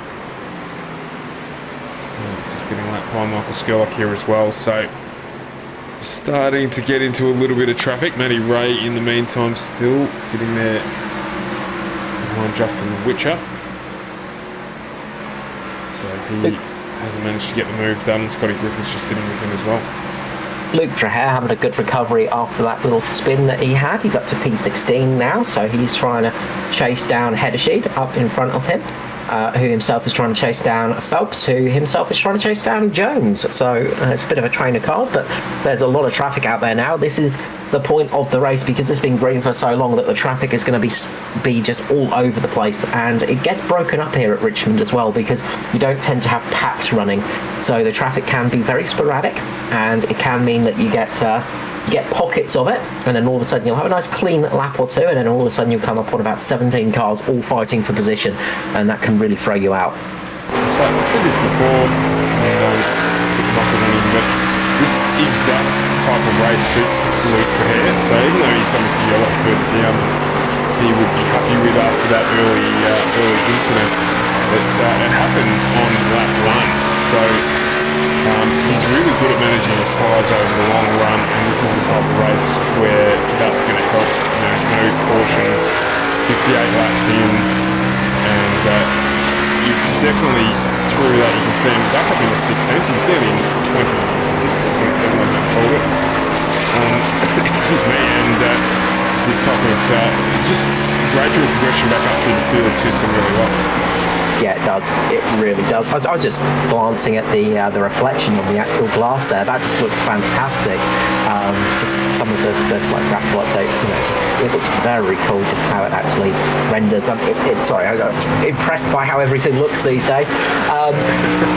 So just getting lapped by Michael Skurlock here as well, so starting to get into a little bit of traffic. Matty Ray in the meantime still sitting there behind Justin Witcher. So he hasn't managed to get the move done. Scotty Griffiths just sitting with him as well. Luke Traher having a good recovery after that little spin that he had. He's up to P16 now, so he's trying to chase down Heddersheed up in front of him, who himself is trying to chase down Phelps, who himself is trying to chase down Jones. So it's a bit of a train of cars, but there's a lot of traffic out there now. This is the point of the race, because it's been green for so long that the traffic is going to be just all over the place, and it gets broken up here at Richmond as well, because you don't tend to have packs running, so the traffic can be very sporadic, and it can mean that you get pockets of it, and then all of a sudden you'll have a nice clean lap or two, and then all of a sudden you'll come up on about 17 cars all fighting for position, and that can really throw you out. So I've said this before, and put the blockers on him, but this exact type of race suits Luke Traher. So even though he's obviously a lot further down than he would be happy with after that early incident, it happened on lap 1. So he's really good at managing his tyres over the long run, and this is the type of race where that's going to help. You know, no cautions, 58 laps in, and you definitely through that you can see him back up in the 16th. He's nearly in 26 or 27 on that forward. Excuse me, and this type of just gradual progression back up through the field suits him really well. Yeah, it does. It really does. I was just glancing at the reflection on the actual glass there. That just looks fantastic. Just some of the like graphical updates, you know, it looks very cool. Just how it actually renders. I'm just impressed by how everything looks these days.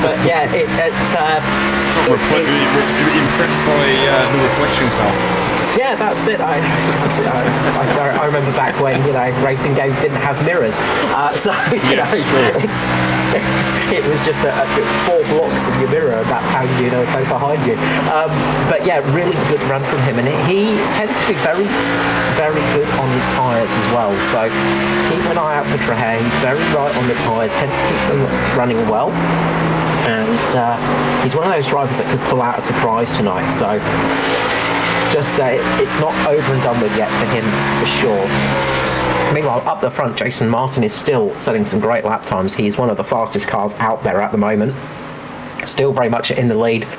But yeah, it's impressed by the reflection car. Yeah, that's it. I remember back when, you know, racing games didn't have mirrors, so you know, it was just 4 blocks in your mirror, and that's how you know something behind you. But yeah, really good run from him, and he tends to be very, very good on his tyres as well. So keep an eye out for Traher. He's very right on the tyres, tends to keep them running well, and he's one of those drivers that could pull out a surprise tonight. So. Just it's not over and done with yet for him, for sure. Meanwhile, up the front, Jason Martin is still setting some great lap times. He is one of the fastest cars out there at the moment. Still very much in the lead, over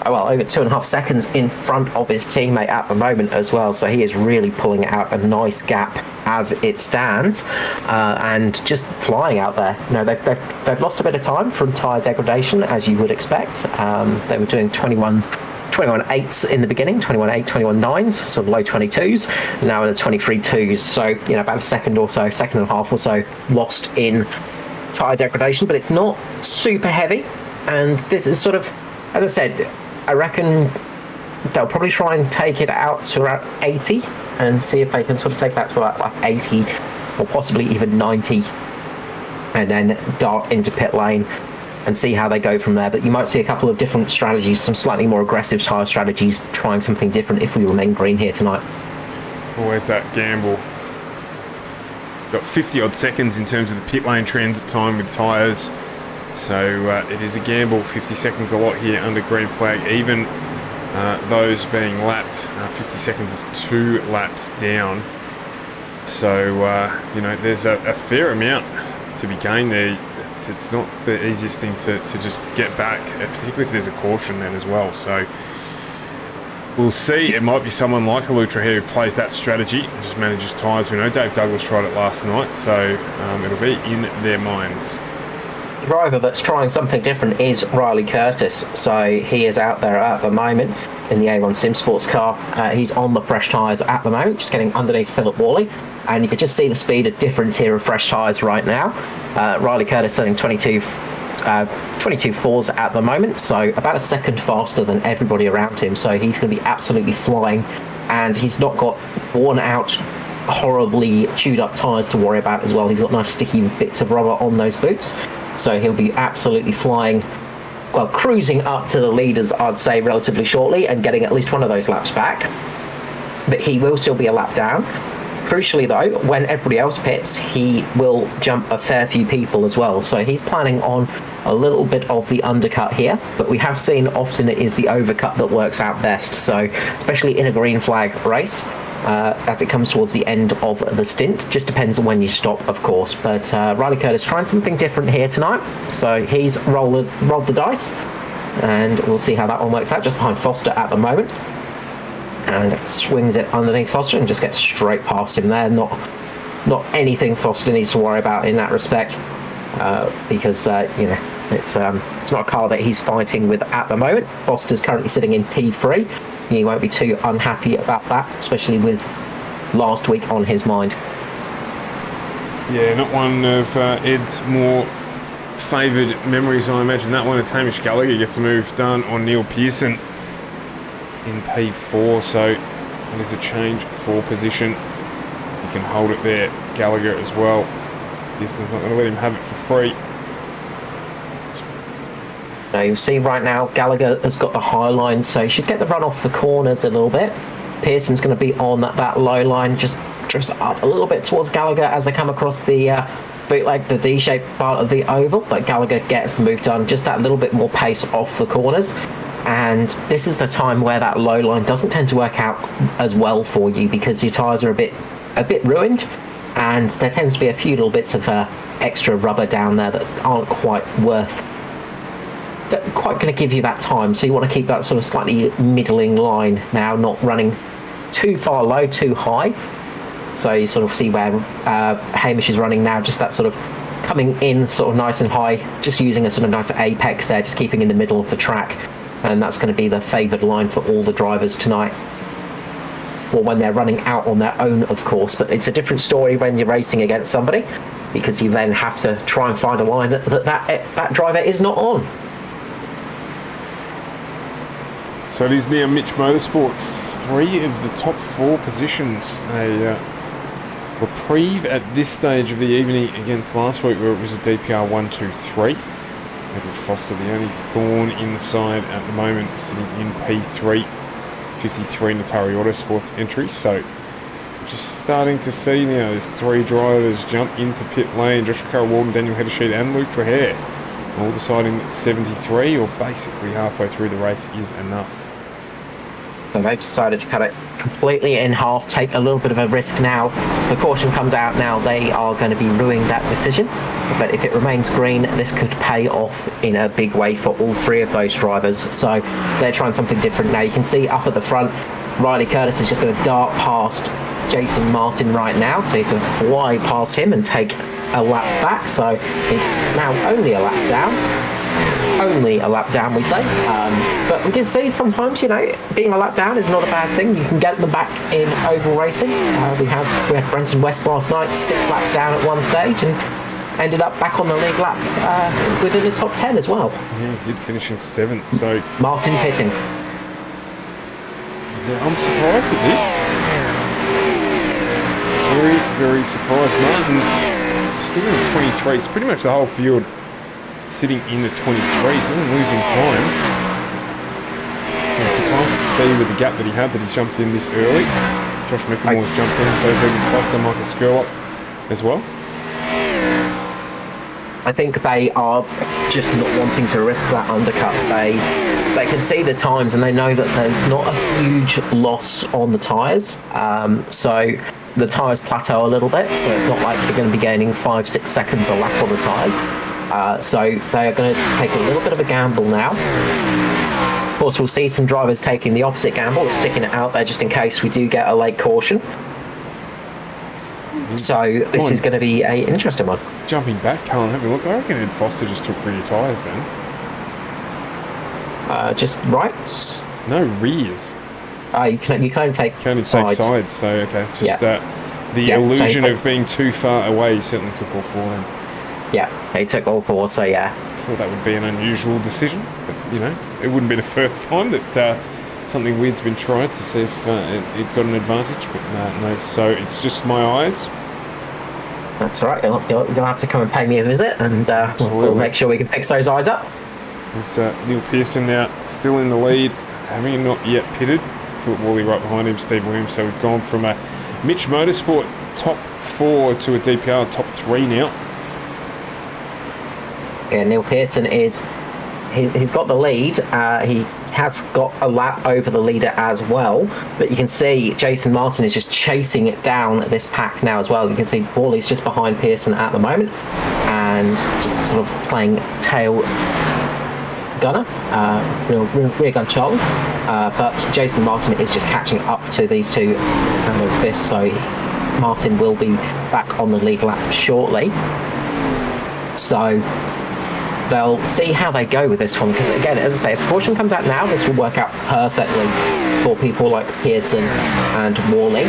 2.5 seconds in front of his teammate at the moment as well. So he is really pulling out a nice gap as it stands, and just flying out there. You know, they've lost a bit of time from tyre degradation, as you would expect. They were doing 21.8s in the beginning, 21.8, 21.9s, sort of low 22s, now in the 23.2s. So, you know, about a second and a half or so lost in tyre degradation, but it's not super heavy. And this is sort of, as I said, I reckon they'll probably try and take it out to around 80 and see if they can sort of take that to about 80 or possibly even 90, and then dart into pit lane and see how they go from there. But you might see a couple of different strategies, some slightly more aggressive tyre strategies, trying something different if we remain green here tonight. Always that gamble. Got 50 odd seconds in terms of the pit lane transit time with tyres, so it is a gamble. 50 seconds a lot here under green flag. Even those being lapped, 50 seconds is 2 laps down, so you know, there's a fair amount to be gained there. It's not the easiest thing to just get back, particularly if there's a caution then as well. So we'll see. It might be someone like a Luke Traher who plays that strategy and just manages tyres. We know Dave Douglas tried it last night, so it'll be in their minds. driver that's trying something different is Riley Curtis. So he is out there at the moment in the A1 Sim Sports car. He's on the fresh tyres at the moment, just getting underneath Philip Worley. And you can just see the speed of difference here of fresh tyres right now. Riley Curtis setting 22.4s at the moment, so about a second faster than everybody around him. So he's going to be absolutely flying, and he's not got worn out, horribly chewed up tyres to worry about as well. He's got nice sticky bits of rubber on those boots, so he'll be absolutely flying, well, cruising up to the leaders, I'd say, relatively shortly, and getting at least one of those laps back. But he will still be a lap down. Crucially though, when everybody else pits, he will jump a fair few people as well. So he's planning on a little bit of the undercut here, but we have seen often it is the overcut that works out best. So especially in a green flag race, as it comes towards the end of the stint, just depends on when you stop, of course. But Riley Curtis trying something different here tonight. So he's rolled the dice, and we'll see how that one works out, just behind Foster at the moment. And swings it underneath Foster and just gets straight past him there. Not anything Foster needs to worry about in that respect, because you know, it's not a car that he's fighting with at the moment. Foster's currently sitting in P3. He won't be too unhappy about that, especially with last week on his mind. Yeah, not one of Ed's more favoured memories, I imagine. That one is Hamish Gallagher gets a move done on Neil Pearson in P4, so that is a change for position. He can hold it there. Gallagher as well. Pearson's not going to let him have it for free. Now you'll see right now Gallagher has got the high line, so he should get the run off the corners a little bit. Pearson's going to be on that low line, just drifts up a little bit towards Gallagher as they come across the bootleg, the D-shaped part of the oval, but Gallagher gets the move done, just that little bit more pace off the corners. And this is the time where that low line doesn't tend to work out as well for you, because your tyres are a bit ruined, and there tends to be a few little bits of extra rubber down there that aren't quite going to give you that time. So you want to keep that sort of slightly middling line now, not running too far low, too high. So you sort of see where Hamish is running now, just that sort of coming in sort of nice and high, just using a sort of nice apex there, just keeping in the middle of the track. And that's going to be the favoured line for all the drivers tonight. Or when they're running out on their own, of course. But it's a different story when you're racing against somebody, because you then have to try and find a line that driver is not on. So it is now Mitch Motorsport, 3 of the top 4 positions. A reprieve at this stage of the evening against last week, where it was a DPR 1-2-3. Edward Foster, the only thorn in the side at the moment, sitting in P3, 53 Natari Autosports entry. So just starting to see now, there's 3 drivers jump into pit lane: Joshua Carroll-Walden, Daniel Heddersheet and Luke Trahere, all deciding that 73, or basically halfway through the race, is enough. So they've decided to cut it completely in half, take a little bit of a risk now. The caution comes out now, they are going to be ruining that decision. But if it remains green, this could pay off in a big way for all 3 of those drivers. So they're trying something different now. You can see up at the front, Riley Curtis is just going to dart past Jason Martin right now. So he's going to fly past him and take a lap back. So he's now only a lap down. Only a lap down, we say. But we did see sometimes, you know, being a lap down is not a bad thing. You can get them back in oval racing. We had Brenton West last night, 6 laps down at one stage, and ended up back on the league lap within the top 10 as well. Yeah, he did, finishing 7th. So Martin pitting. I'm surprised at this. Very, very surprised. Martin still in the 23s. Pretty much the whole field sitting in the 23s, so losing time. So I'm surprised to see with the gap that he had, that he jumped in this early. Josh McLemore's jumped in, so has Evan Foster, Michael Skurlock as well. I think they are just not wanting to risk that undercut. They can see the times and they know that there's not a huge loss on the tyres. So the tyres plateau a little bit, so it's not like you're going to be gaining 5-6 seconds a lap on the tyres. So they are going to take a little bit of a gamble now. Of course, we'll see some drivers taking the opposite gamble, sticking it out there just in case we do get a late caution. So this is going to be an interesting one. Jumping back, Cullen, have a look. I reckon Ed Foster just took rear tyres then. Just right. No, rears. You can only take sides. So okay, just the illusion of being too far away. You certainly took all four then. Yeah, he took all four. So yeah, I thought that would be an unusual decision, but it wouldn't be the first time that something weird's been tried to see if it got an advantage. But no, so it's just my eyes. That's all right. You'll have to come and pay me a visit, and we'll make sure we can fix those eyes up. There's Neil Pearson now still in the lead, having not yet pitted. Philip Worley right behind him, Steve Williams. So we've gone from a Mitch Motorsport top 4 to a DPR top 3 now. Yeah, Neil Pearson he's got the lead. He has got a lap over the leader as well, but you can see Jason Martin is just chasing it down this pack now as well. You can see Worley's just behind Pearson at the moment and just sort of playing tail gunner, rear gun Charlie, but Jason Martin is just catching up to these two with this, so Martin will be back on the lead lap shortly. So they'll see how they go with this one, because again, as I say, if caution comes out now, this will work out perfectly for people like Pearson and Worley.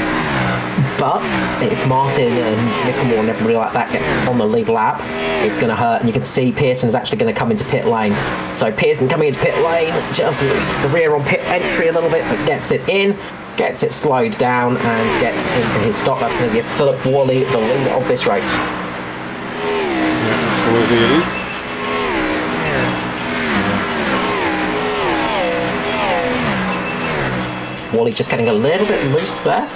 But if Martin and Nickelmore and everybody like that gets on the lead lap, it's going to hurt. And you can see Pearson's actually going to come into pit lane. So Pearson coming into pit lane, just loses the rear on pit entry a little bit, but gets it in, gets it slowed down, and gets into his stop. That's going to give Philip Worley the lead of this race. Yeah, absolutely it is. Worley just getting a little bit loose there,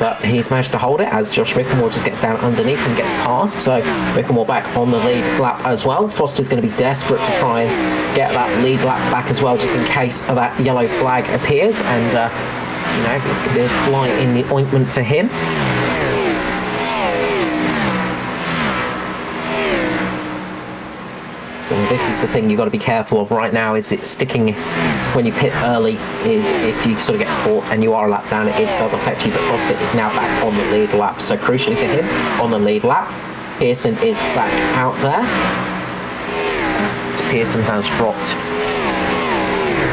but he's managed to hold it as Josh Mickelmore just gets down underneath and gets past. So Mickelmore back on the lead lap as well. Foster's going to be desperate to try and get that lead lap back as well, just in case that yellow flag appears, and it could be a fly in the ointment for him. So this is the thing you've got to be careful of right now, is it sticking when you pit early, is if you sort of get caught and you are a lap down, it does affect you, but Foster is now back on the lead lap. So crucially for him, on the lead lap, Pearson is back out there. Pearson has dropped,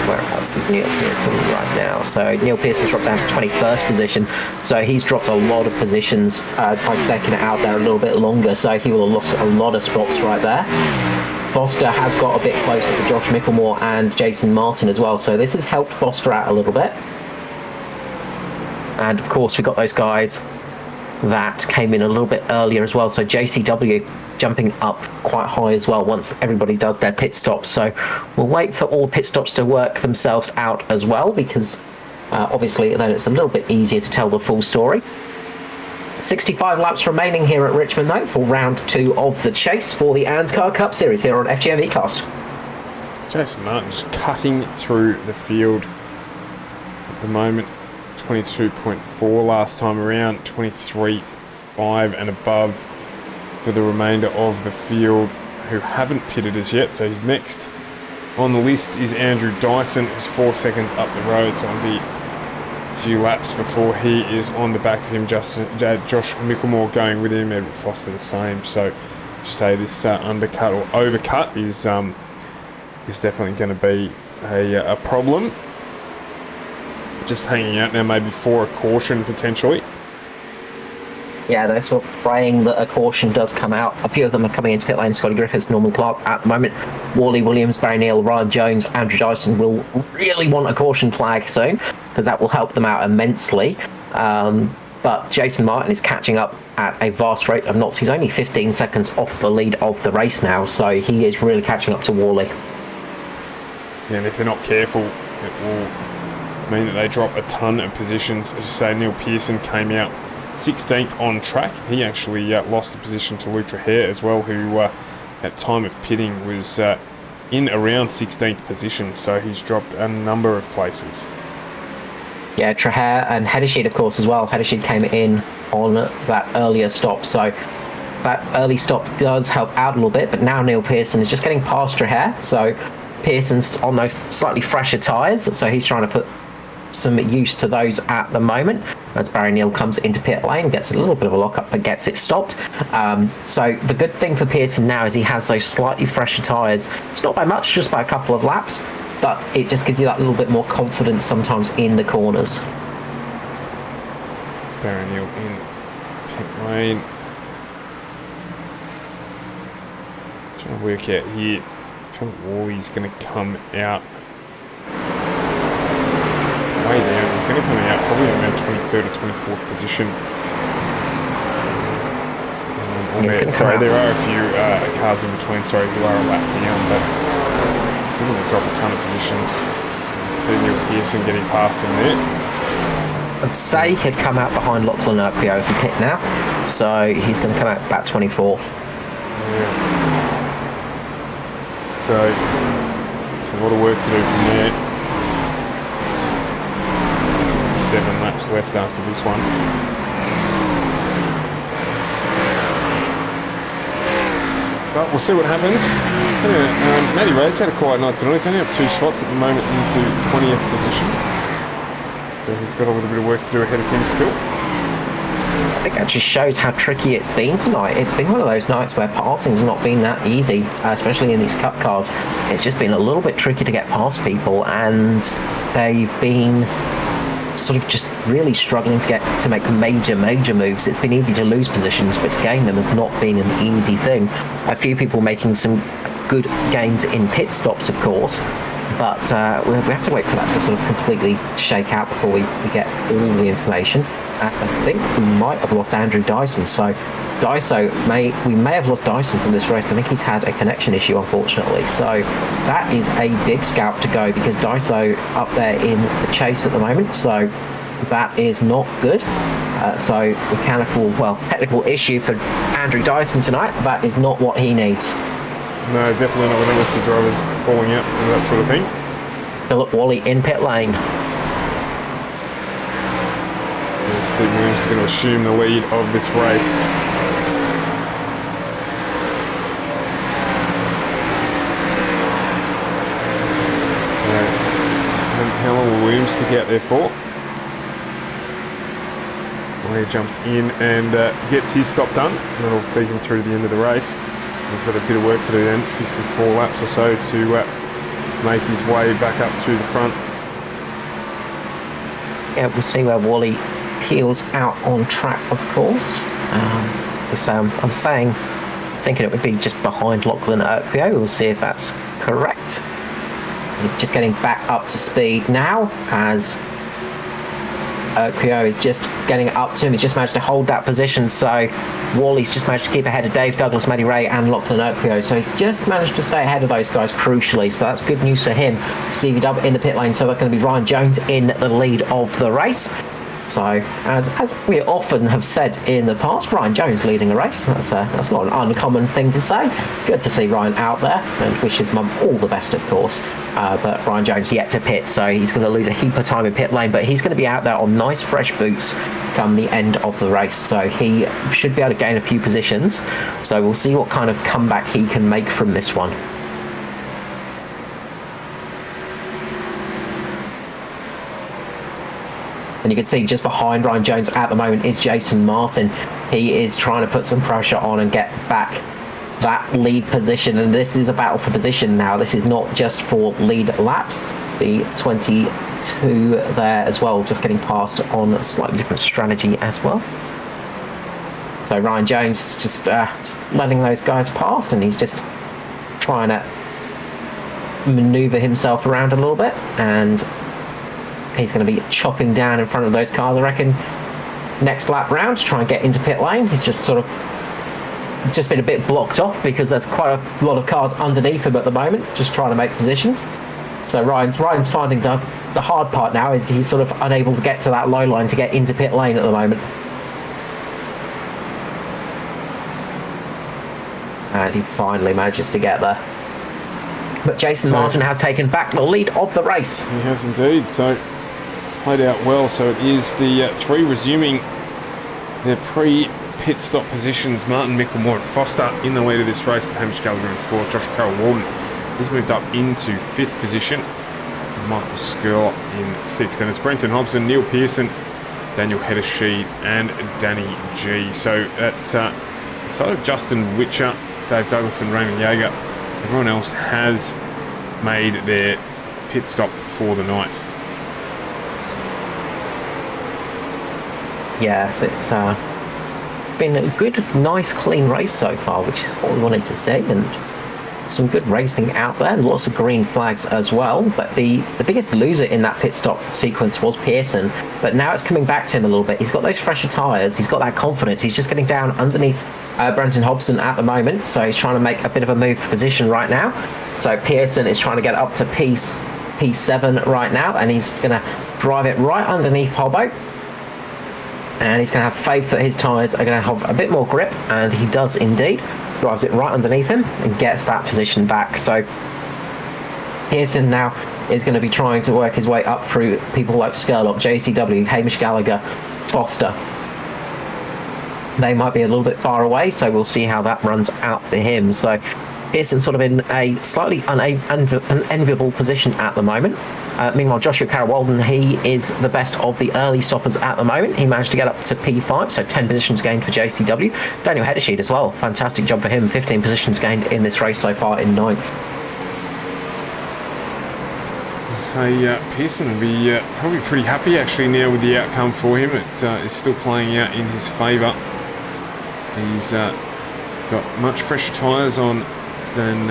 where else is Neil Pearson right now? So Neil Pearson's dropped down to 21st position, so he's dropped a lot of positions by staking it out there a little bit longer, so he will have lost a lot of spots right there. Foster has got a bit closer to Josh Mickelmore and Jason Martin as well, so this has helped Foster out a little bit. And of course, we got those guys that came in a little bit earlier as well, so JCW jumping up quite high as well once everybody does their pit stops. So we'll wait for all pit stops to work themselves out as well, because obviously then it's a little bit easier to tell the full story. 65 laps remaining here at Richmond, though, for round 2 of the chase for the ANZCAR Cup Series here on FGM Ecast. Jason Martin just cutting through the field at the moment. 22.4 last time around, 23.5 and above for the remainder of the field who haven't pitted as yet. So his next on the list is Andrew Dyson, who's 4 seconds up the road, so it'll be few laps before he is on the back of him. Josh Mickelmore going with him, Edward Foster the same. So to say this undercut or overcut is definitely going to be a problem. Just hanging out now maybe for a caution potentially. Yeah, they're sort of praying that a caution does come out. A few of them are coming into pit lane. Scotty Griffiths, Norman Clark at the moment. Worley Williams, Barry Neal, Ryan Jones, Andrew Dyson will really want a caution flag soon, because that will help them out immensely. But Jason Martin is catching up at a vast rate of knots. He's only 15 seconds off the lead of the race now, so he is really catching up to Worley. Yeah, and if they're not careful, it will mean that they drop a ton of positions. As you say, Neil Pearson came out 16th on track. He actually lost the position to Luke Trahair as well, who at time of pitting was in around 16th position, so he's dropped a number of places. Yeah, Trahair and Heddersheet, of course, as well. Heddersheet came in on that earlier stop, so that early stop does help out a little bit, but now Neil Pearson is just getting past Trahair, so Pearson's on those slightly fresher tyres, so he's trying to put some use to those at the moment. as Barry Neal comes into pit lane, gets a little bit of a lock-up, but gets it stopped. So the good thing for Pearson now is he has those slightly fresher tyres. It's not by much, just by a couple of laps, but it just gives you that little bit more confidence sometimes in the corners. Barry Neal in pit lane. Trying to work out here. I think Wally's going to come out way down. He's going to come out probably around 23rd or 24th position. Sorry, there are a few cars in between. Sorry, you are a lap down, but still going to drop a ton of positions. You can see Neil Pearson getting past him there. I'd say he'd come out behind Lachlan Urquio if he pit now, so he's going to come out about 24th. Yeah. So, it's a lot of work to do from there. 57 laps left after this one. But we'll see what happens. So, Matty Ray's had a quiet night tonight. He's only up 2 spots at the moment into 20th position. So he's got a little bit of work to do ahead of him still. I think that just shows how tricky it's been tonight. It's been one of those nights where passing's not been that easy, especially in these cup cars. It's just been a little bit tricky to get past people, and they've been sort of just really struggling to make major moves. It's been easy to lose positions, but to gain them has not been an easy thing. A few people making some good gains in pit stops, of course, but we have to wait for that to sort of completely shake out before we get all the information. As I think we might have lost Andrew Dyson, so we may have lost Dyson from this race. I think he's had a connection issue, unfortunately, so that is a big scalp to go, because Dyso up there in the chase at the moment, so that is not good. So technical issue for Andrew Dyson tonight. That is not what he needs. No, definitely not with LSC drivers falling out because of that sort of thing. Philip Wally in pit lane. Steve Williams is going to assume the lead of this race. So, how long will Williams stick out there for? Well, he jumps in and gets his stop done. And that'll see him through the end of the race. He's got a bit of work to do then, 54 laps or so to make his way back up to the front. Yeah, we'll see where Wally peels out on track, of course. I'm thinking it would be just behind Lachlan Urquio. We'll see if that's correct. He's just getting back up to speed now, as Urquio is just getting up to him. He's just managed to hold that position, so Wally's just managed to keep ahead of Dave Douglas, Matty Ray and Lachlan Urquio, so he's just managed to stay ahead of those guys crucially, so that's good news for him. Stevie Dubb in the pit lane, so that's going to be Ryan Jones in the lead of the race. So, as we often have said in the past, Ryan Jones leading a race. That's not an uncommon thing to say. Good to see Ryan out there, and wish his mum all the best, of course. But Ryan Jones yet to pit, so he's going to lose a heap of time in pit lane, but he's going to be out there on nice fresh boots come the end of the race. So he should be able to gain a few positions. So we'll see what kind of comeback he can make from this one. And you can see just behind Ryan Jones at the moment is Jason Martin. He is trying to put some pressure on and get back that lead position. And this is a battle for position now. This is not just for lead laps. The 22 there as well, just getting past on a slightly different strategy as well. So Ryan Jones just letting those guys past, and he's just trying to maneuver himself around a little bit, and he's going to be chopping down in front of those cars, I reckon, next lap round to try and get into pit lane. He's just sort of been a bit blocked off because there's quite a lot of cars underneath him at the moment, just trying to make positions. So Ryan's finding the hard part now is he's sort of unable to get to that low line to get into pit lane at the moment. And he finally manages to get there. But Jason Martin has taken back the lead of the race. He has indeed, so it's played out well. So it is the three resuming their pre-pit stop positions. Martin, Mickelmore and Foster in the lead of this race, with Hamish Gallagher in fourth. Josh Carroll-Walden, he's moved up into fifth position. Michael Skirl in sixth. And it's Brenton Hobson, Neil Pearson, Daniel Heddersheed, and Danny G. So at side of Justin Witcher, Dave Douglas, and Raymond Yeager, everyone else has made their pit stop for the night. Yes, it's been a good, nice, clean race so far, which is what we wanted to see, and some good racing out there, and lots of green flags as well. But the biggest loser in that pit stop sequence was Pearson, but now it's coming back to him a little bit. He's got those fresher tyres, he's got that confidence, he's just getting down underneath Brenton Hobson at the moment, so he's trying to make a bit of a move for position right now. So Pearson is trying to get up to P7 right now, and he's going to drive it right underneath Hobbo. And he's going to have faith that his tyres are going to have a bit more grip, and he does indeed. Drives it right underneath him and gets that position back. So Pearson now is going to be trying to work his way up through people like Skurlock, JCW, Hamish Gallagher, Foster. They might be a little bit far away, so we'll see how that runs out for him. So Pearson sort of in a slightly unenviable position at the moment. Meanwhile, Joshua Carroll-Walden, he is the best of the early stoppers at the moment. He managed to get up to P5, so 10 positions gained for JCW. Daniel Heddersheed as well, fantastic job for him, 15 positions gained in this race so far in 9th. So Pearson will be probably pretty happy actually now with the outcome for him. It's still playing out in his favour. He's got much fresher tyres on than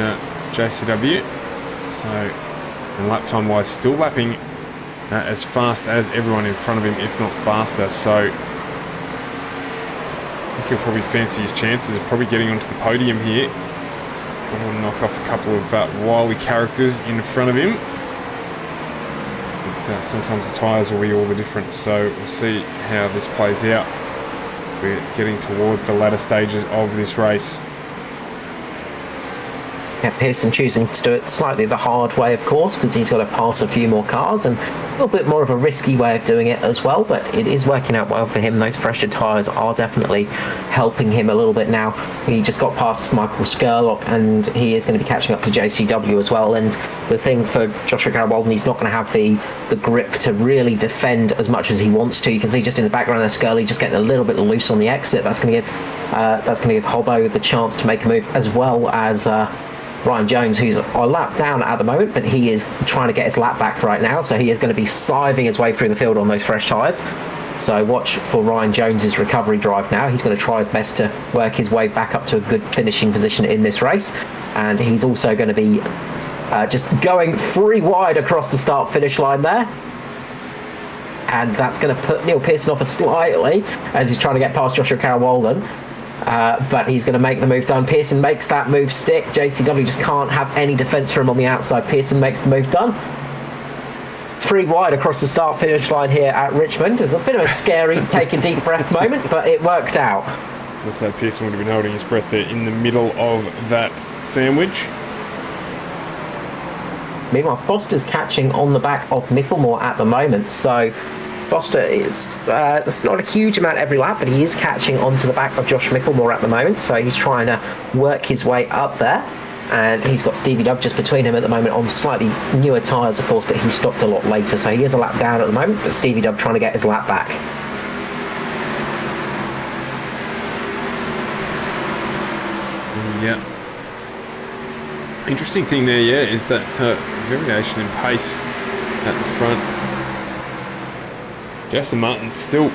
JCW, so and lap time wise still lapping as fast as everyone in front of him, if not faster. So I think he'll probably fancy his chances of probably getting onto the podium here. Probably want to knock off a couple of wily characters in front of him, but sometimes the tyres will be all the difference, so we'll see how this plays out. We're getting towards the latter stages of this race. Yeah, Pearson choosing to do it slightly the hard way, of course, because he's got to pass a few more cars, and a little bit more of a risky way of doing it as well, but it is working out well for him. Those fresher tyres are definitely helping him a little bit now. He just got past Michael Skurlock, and he is going to be catching up to JCW as well. And the thing for Joshua Carroll-Walden, he's not going to have the grip to really defend as much as he wants to. You can see just in the background there, Skurley just getting a little bit loose on the exit. That's going to give Hobbo the chance to make a move, as well as Ryan Jones, who's a lap down at the moment, but he is trying to get his lap back right now, so he is going to be scything his way through the field on those fresh tyres. So watch for Ryan Jones's recovery drive now. He's going to try his best to work his way back up to a good finishing position in this race, and he's also going to be just going 3 wide across the start-finish line there. And that's going to put Neil Pearson off slightly as he's trying to get past Joshua Carroll-Walden. But he's going to make the move done. Pearson makes that move stick. JCW just can't have any defence for him on the outside. Pearson makes the move done. 3 wide across the start-finish line here at Richmond. It's a bit of a scary take a deep breath moment, but it worked out. As I said, Pearson would have been holding his breath there in the middle of that sandwich. Meanwhile, Foster's catching on the back of Micklemore at the moment, so Foster is it's not a huge amount every lap, but he is catching onto the back of Josh Micklemore at the moment, so he's trying to work his way up there. And he's got Stevie Dubb just between him at the moment on slightly newer tyres, of course, but he stopped a lot later, so he is a lap down at the moment, but Stevie Dubb trying to get his lap back. Yeah. Interesting thing there, yeah, is that variation in pace at the front. Jason Martin still,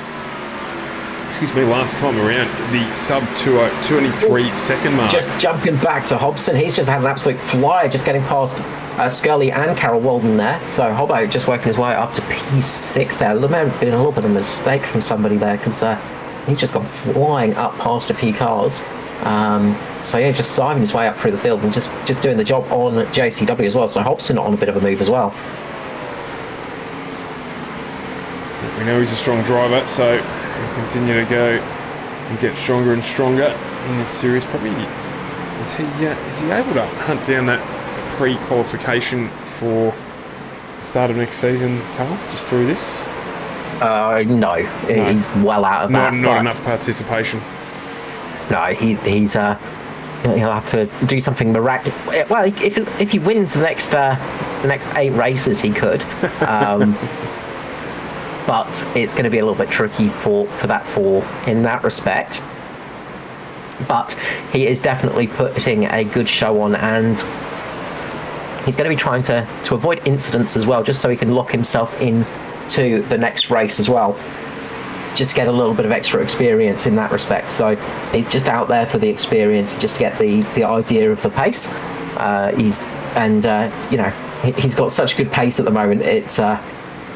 last time around, the sub 223 second mark. Just jumping back to Hobson, he's just had an absolute flyer, just getting past Scully and Carroll-Walden there. So Hobbo just working his way up to P6 there. There may have been a little bit of a mistake from somebody there, because he's just gone flying up past a few cars. So yeah, just scything his way up through the field and just doing the job on JCW as well. So Hobson on a bit of a move as well. We know he's a strong driver, so he'll continue to go and get stronger and stronger in this series. Probably is he able to hunt down that pre-qualification for the start of next season, Carl, just through this? No, he's well out of that. Not enough participation. No, he'll have to do something miraculous. Well, if he wins the next 8 races, he could. but it's going to be a little bit tricky for that fall in that respect. But he is definitely putting a good show on, and he's going to be trying to avoid incidents as well, just so he can lock himself into the next race as well, just to get a little bit of extra experience in that respect. So he's just out there for the experience, just to get the idea of the pace. He's got such good pace at the moment.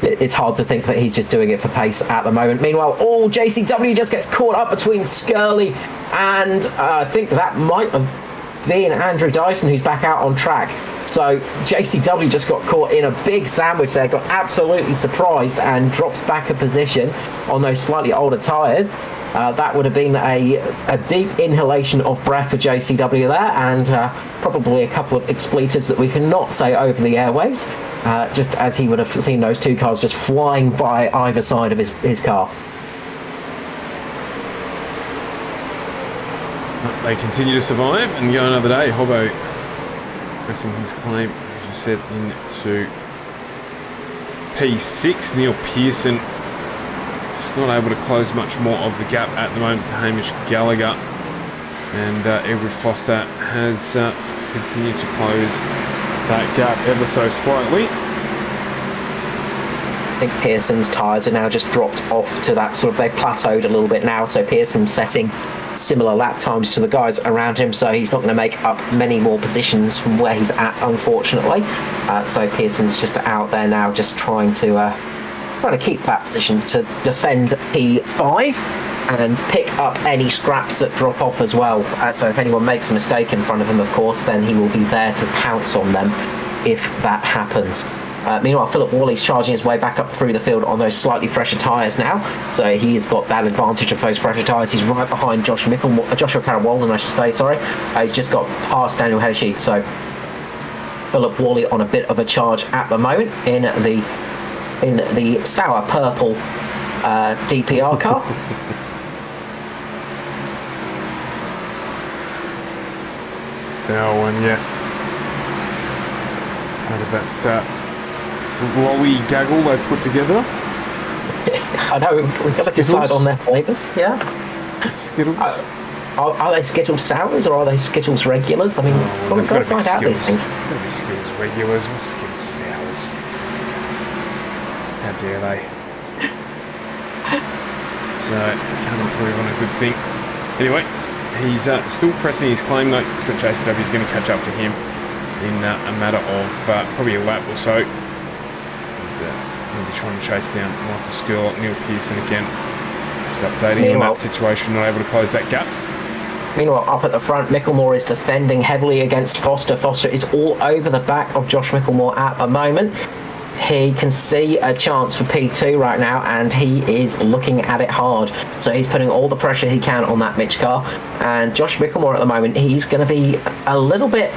It's hard to think that he's just doing it for pace at the moment. Meanwhile, JCW just gets caught up between Skirley and I think that might have been Andrew Dyson, who's back out on track. So JCW just got caught in a big sandwich there, got absolutely surprised and drops back a position on those slightly older tyres. That would have been a deep inhalation of breath for JCW there, and probably a couple of expletives that we cannot say over the airwaves, just as he would have seen those two cars just flying by either side of his car. They continue to survive and go another day. Hobbo pressing his claim, as we said, into P6. Neil Pearson just not able to close much more of the gap at the moment to Hamish Gallagher. And Edward Foster has continued to close that gap ever so slightly. I think Pearson's tyres are now just dropped off to that sort of, they've plateaued a little bit now, so Pearson's setting similar lap times to the guys around him, so he's not going to make up many more positions from where he's at, unfortunately. So Pearson's just out there now, just trying to keep that position to defend P5 and pick up any scraps that drop off as well. So if anyone makes a mistake in front of him, of course, then he will be there to pounce on them if that happens. Meanwhile, Philip Worley's charging his way back up through the field on those slightly fresher tyres now. So he's got that advantage of those fresher tyres. He's right behind Joshua Carroll-Walden, I should say, sorry. He's just got past Daniel Hedesheet. So Philip Worley on a bit of a charge at the moment in the sour purple DPR car. Sour one, yes. Out of that lolly gaggle they've put together. I know, we've got to decide on their flavours, yeah. Skittles. Are they Skittles sours or are they Skittles regulars? I mean, we've got to find out these things. Got to be Skittles regulars or Skittles sours. How dare they? So, can't improve on a good thing. Anyway, he's still pressing his claim though. He's got JCW, he's going to catch up to him in a matter of probably a lap or so. We'll be trying to chase down Michael Skirl, Neil Pearson again. Just updating on that situation, not able to close that gap. Meanwhile, up at the front, Micklemore is defending heavily against Foster. Foster is all over the back of Josh Micklemore at the moment. He can see a chance for P2 right now, and he is looking at it hard. So he's putting all the pressure he can on that Mitch car. And Josh Micklemore at the moment, he's going to be a little bit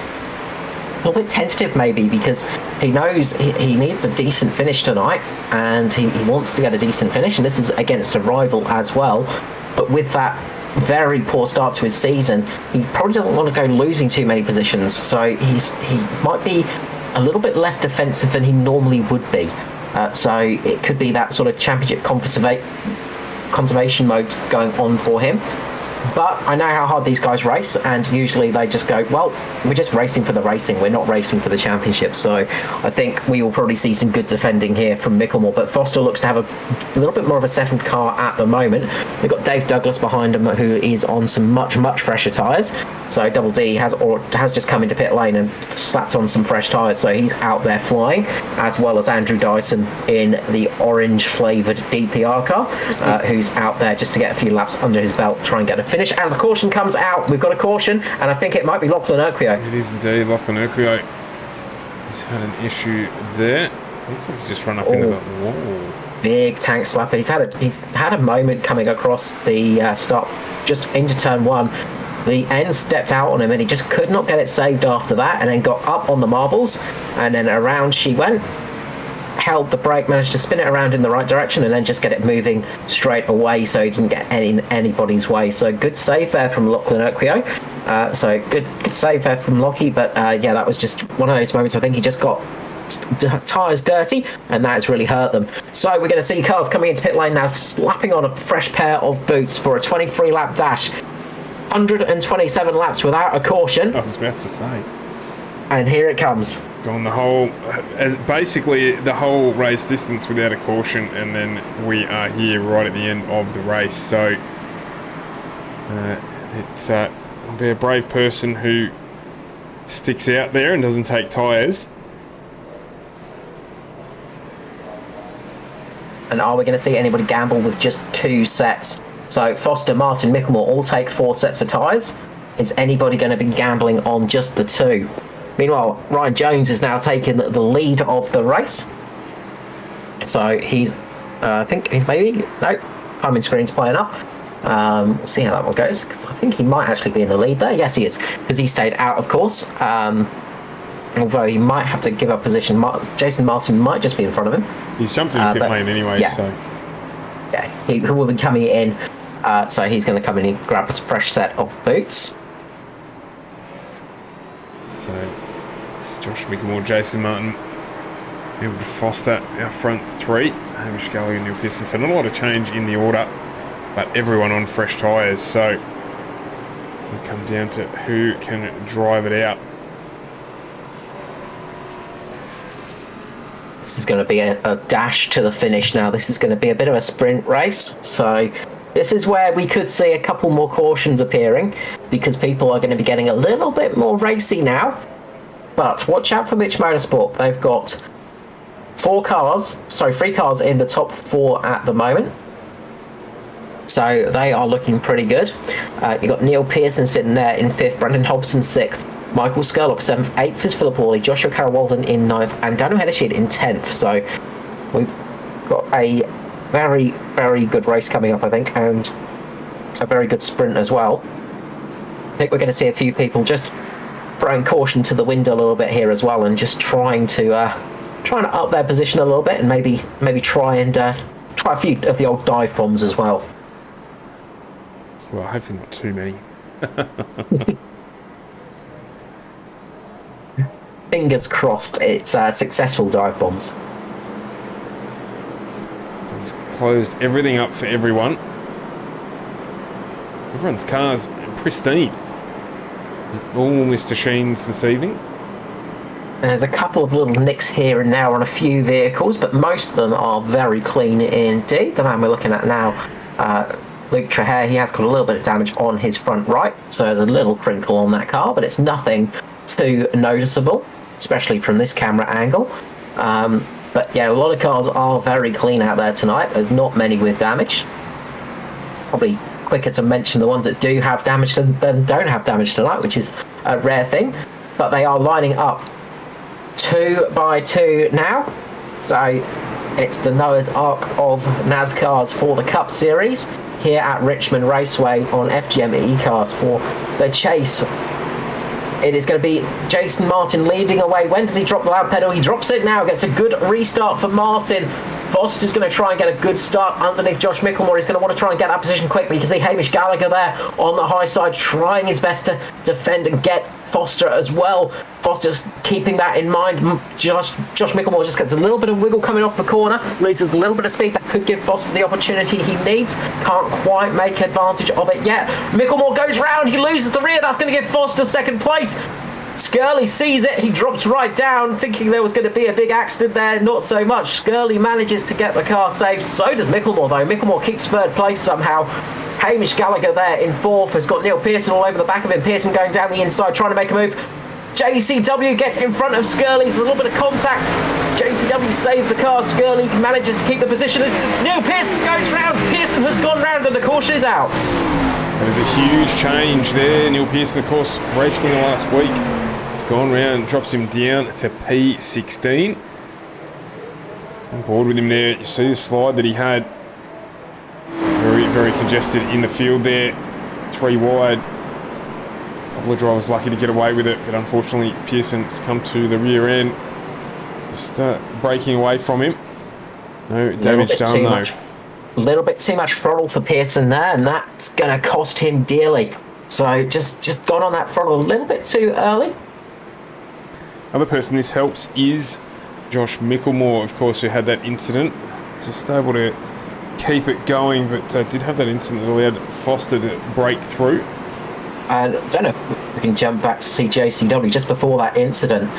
tentative maybe, because he knows he needs a decent finish tonight, and he wants to get a decent finish, and this is against a rival as well. But with that very poor start to his season, he probably doesn't want to go losing too many positions, so he might be a little bit less defensive than he normally would be. So it could be that sort of championship conservation mode going on for him. But I know how hard these guys race, and usually they just go, well, we're just racing for the racing, we're not racing for the championship. So I think we will probably see some good defending here from Micklemore, but Foster looks to have a little bit more of a settled car at the moment. We've got Dave Douglas behind him, who is on some much fresher tyres. So Double D has just come into pit lane and slapped on some fresh tyres, so he's out there flying, as well as Andrew Dyson in the orange flavoured DPR car, who's out there just to get a few laps under his belt, try and get a finish. As a caution comes out, we've got a caution, and I think it might be Lachlan Urquio. It is indeed Lachlan Urquio. He's had an issue there. Looks like he's just run up into that wall. Big tank slapper. He's had a moment coming across the stop just into turn one. The end stepped out on him, and he just could not get it saved after that, and then got up on the marbles, and then around she went. Held the brake, managed to spin it around in the right direction, and then just get it moving straight away, so he didn't get anybody's way. So good save there from Lachlan Urquio. So good save there from Lockie, but yeah, that was just one of those moments. I think he just got tyres dirty, and that has really hurt them. So we're going to see cars coming into pit lane now, slapping on a fresh pair of boots for a 23-lap dash. 127 laps without a caution. I was about to say. And here it comes. Gone the whole, basically the whole race distance without a caution, and then we are here right at the end of the race. So it's be a brave person who sticks out there and doesn't take tyres. And are we going to see anybody gamble with just 2 sets? So Foster, Martin, Micklemore all take 4 sets of tyres. Is anybody going to be gambling on just the 2? Meanwhile, Ryan Jones is now taking the lead of the race. So he's, I think, maybe, no, timing screen's playing up. We'll see how that one goes, because I think he might actually be in the lead there. Yes, he is, because he stayed out, of course. Although he might have to give up position. Jason Martin might just be in front of him. He's jumped in pit lane anyway, yeah. so... Yeah, he will be coming in, so he's going to come in and grab a fresh set of boots. So it's Josh Micklemore, Jason Martin, able to foster our front 3. Hamish Gallagher and Neil Pearson. So not a lot of change in the order, but everyone on fresh tyres. So it'll come down to who can drive it out. This is going to be a dash to the finish now. This is going to be a bit of a sprint race. So this is where we could see a couple more cautions appearing, because people are going to be getting a little bit more racy now. But watch out for Mitch Motorsport. They've got 3 cars in the top 4 at the moment. So they are looking pretty good. You've got Neil Pearson sitting there in 5th, Brendan Hobson 6th, Michael Skurlock 7th, 8th is Philip Hawley, Joshua Carroll-Walden in 9th, and Daniel Heddershid in 10th. So we've got a very, very good race coming up, I think, and a very good sprint as well. I think we're going to see a few people just throwing caution to the wind a little bit here as well, and just trying to up their position a little bit, and maybe try a few of the old dive bombs as well. Well, hopefully not too many. Fingers crossed it's successful dive bombs. It's closed everything up for everyone. Everyone's car's pristine. All Mr. Sheen's this evening. There's a couple of little nicks here and there on a few vehicles, but most of them are very clean indeed. The man we're looking at now, Luke Trahere, he has got a little bit of damage on his front right, so there's a little crinkle on that car, but it's nothing too noticeable, especially from this camera angle. But yeah, a lot of cars are very clean out there tonight. There's not many with damage. Probably quicker to mention the ones that do have damage than don't have damage tonight, which is a rare thing. But they are lining up 2 by 2 now. So it's the Noah's Ark of NASCARs for the Cup Series here at Richmond Raceway on FGM E-Cars for the chase. It is going to be Jason Martin leading away. When does he drop the loud pedal? He drops it now. Gets a good restart for Martin. Foster's going to try and get a good start underneath Josh Micklemore. He's going to want to try and get that position quick. But you can see Hamish Gallagher there on the high side trying his best to defend and get Foster as well. Foster's keeping that in mind. Josh Micklemore just gets a little bit of wiggle coming off the corner. Loses a little bit of speed. That could give Foster the opportunity he needs. Can't quite make advantage of it yet. Micklemore goes round. He loses the rear. That's going to give Foster second place. Skurley sees it, he drops right down, thinking there was going to be a big accident there. Not so much. Skurley manages to get the car saved. So does Micklemore, though. Micklemore keeps 3rd place somehow. Hamish Gallagher there in 4th has got Neil Pearson all over the back of him. Pearson going down the inside, trying to make a move. JCW gets in front of Skurley. There's a little bit of contact. JCW saves the car. Skurley manages to keep the position. Neil Pearson goes round. Pearson has gone round and the caution is out. That is a huge change there. Neil Pearson, of course, race winner last week. Gone round, drops him down to P16. On board with him there. You see the slide that he had. Very, very congested in the field there. 3 wide. A couple of drivers lucky to get away with it, but unfortunately Pearson's come to the rear end. Just breaking away from him. No damage done though. A little bit too much throttle for Pearson there, and that's going to cost him dearly. So just gone on that throttle a little bit too early. Other person this helps is Josh Micklemore, of course, who had that incident. Just able to keep it going, but did have that incident that allowed Foster to break through. And I don't know if we can jump back to see JCW just before that incident.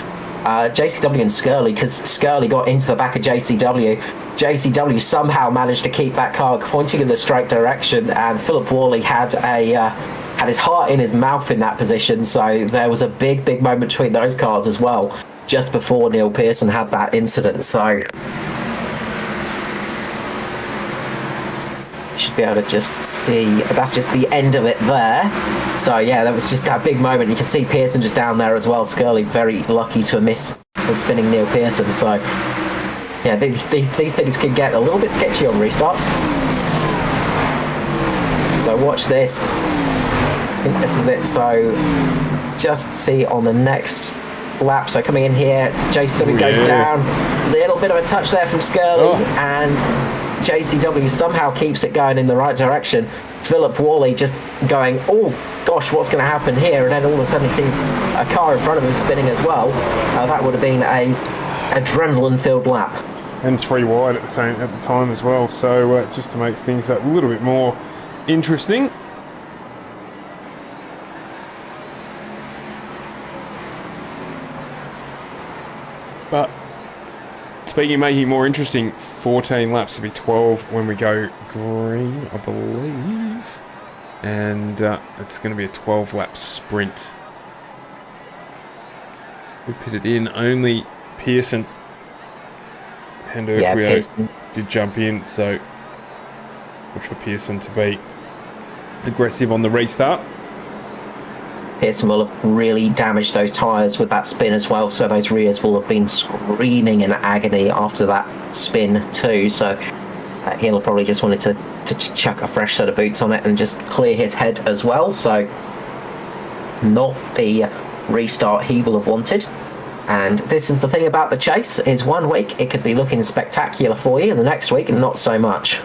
JCW and Skirley, because Skirley got into the back of JCW. JCW somehow managed to keep that car pointing in the straight direction, and Philip Worley had his heart in his mouth in that position. So there was a big moment between those cars as well, just before Neil Pearson had that incident. So should be able to just see that's just the end of it there. So yeah, that was just that big moment. You can see Pearson just down there as well. Skirley very lucky to have missed the spinning Neil Pearson. So yeah, these things can get a little bit sketchy on restarts. So watch this. I think this is it. So just see on the next lap. So coming in here, JCW goes down. A little bit of a touch there from Skirley, and JCW somehow keeps it going in the right direction. Philip Worley just going, oh gosh, what's going to happen here? And then all of a sudden he sees a car in front of him spinning as well. That would have been a adrenaline-filled lap. And 3 wide at the time as well. So just to make things a little bit more interesting. But speaking of making it more interesting, 14 laps will be 12 when we go green, I believe. And it's going to be a 12-lap sprint. We pitted in, only Pearson and Urquio did jump in, so watch for Pearson to be aggressive on the restart. Pearson will have really damaged those tyres with that spin as well, so those rears will have been screaming in agony after that spin too. So he'll probably just wanted to chuck a fresh set of boots on it and just clear his head as well. So not the restart he will have wanted. And this is the thing about the chase, is 1 week it could be looking spectacular for you, and the next week not so much.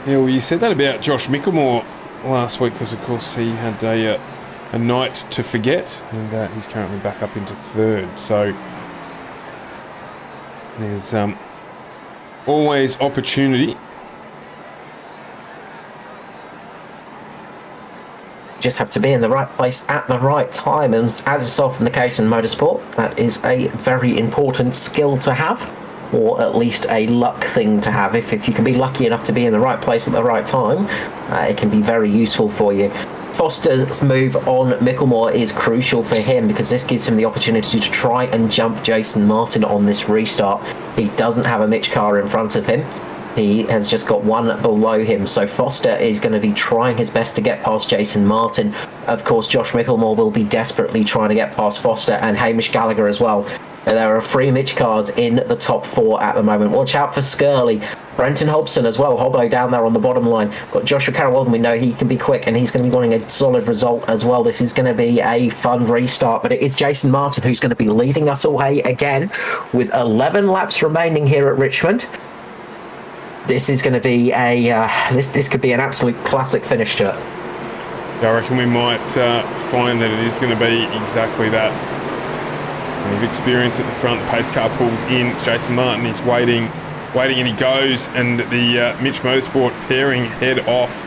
Yeah, well, you said that about Josh Micklemore last week, because of course he had a night to forget, and he's currently back up into 3rd. So there's always opportunity. Just have to be in the right place at the right time, and as is often the case in motorsport, that is a very important skill to have, or at least a luck thing to have. If you can be lucky enough to be in the right place at the right time, it can be very useful for you. Foster's move on Micklemore is crucial for him, because this gives him the opportunity to try and jump Jason Martin on this restart. He doesn't have a Mitch car in front of him. He has just got one below him, so Foster is going to be trying his best to get past Jason Martin. Of course, Josh Micklemore will be desperately trying to get past Foster, and Hamish Gallagher as well. And there are 3 Mitch cars in the top 4 at the moment. Watch out for Skirley. Brenton Hobson as well, Hobbo down there on the bottom line. Got Joshua Carroll, we know he can be quick, and he's going to be wanting a solid result as well. This is going to be a fun restart, but it is Jason Martin who's going to be leading us away again with 11 laps remaining here at Richmond. This is going to be a this could be an absolute classic finish to it. Yeah, I reckon we might find that it is going to be exactly that. We have experience at the front. The pace car pulls in. It's Jason Martin. He's waiting, and he goes. And the Mitch Motorsport pairing head off.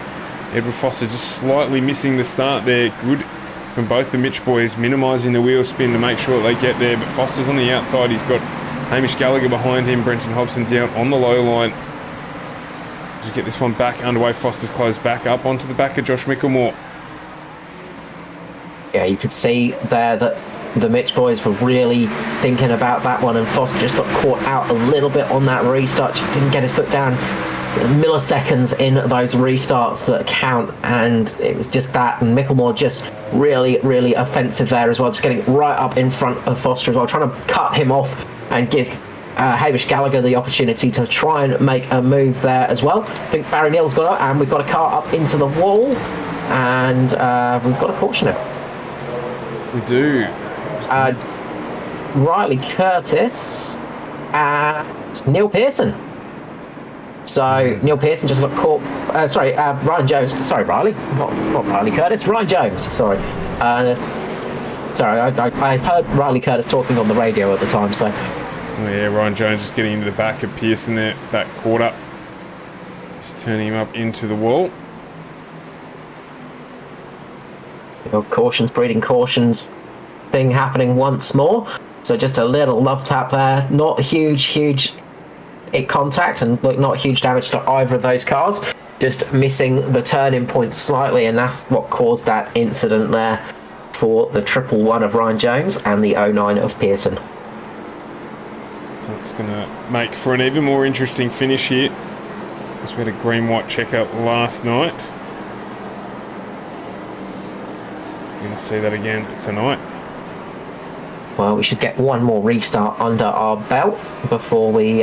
Edward Foster just slightly missing the start there. Good from both the Mitch boys, minimising the wheel spin to make sure they get there. But Foster's on the outside. He's got Hamish Gallagher behind him. Brenton Hobson down on the low line. To get this one back underway, Foster's closed back up onto the back of Josh Micklemore. Yeah, you could see there that the Mitch boys were really thinking about that one, and Foster just got caught out a little bit on that restart, just didn't get his foot down. It's milliseconds in those restarts that count, and it was just that, and Micklemore just really offensive there as well, just getting right up in front of Foster as well, trying to cut him off and give Hamish Gallagher the opportunity to try and make a move there as well. I think Barry Neal's got up, and we've got a car up into the wall, and we've got a caution now. We do. Riley Curtis and Neil Pearson. So Neil Pearson just got caught. Ryan Jones. Sorry, Riley. Not Riley Curtis. Ryan Jones. Sorry. Sorry, I heard Riley Curtis talking on the radio at the time, so... Oh yeah, Ryan Jones just getting into the back of Pearson there, back quarter. Just turning him up into the wall. Cautions, breeding cautions thing happening once more. So just a little love tap there. Not huge hit contact, and not huge damage to either of those cars. Just missing the turning point slightly, and that's what caused that incident there for the 111 of Ryan Jones and the 09 of Pearson. So it's going to make for an even more interesting finish here. Because we had a green-white checker last night. We're going to see that again tonight. Well, we should get one more restart under our belt before we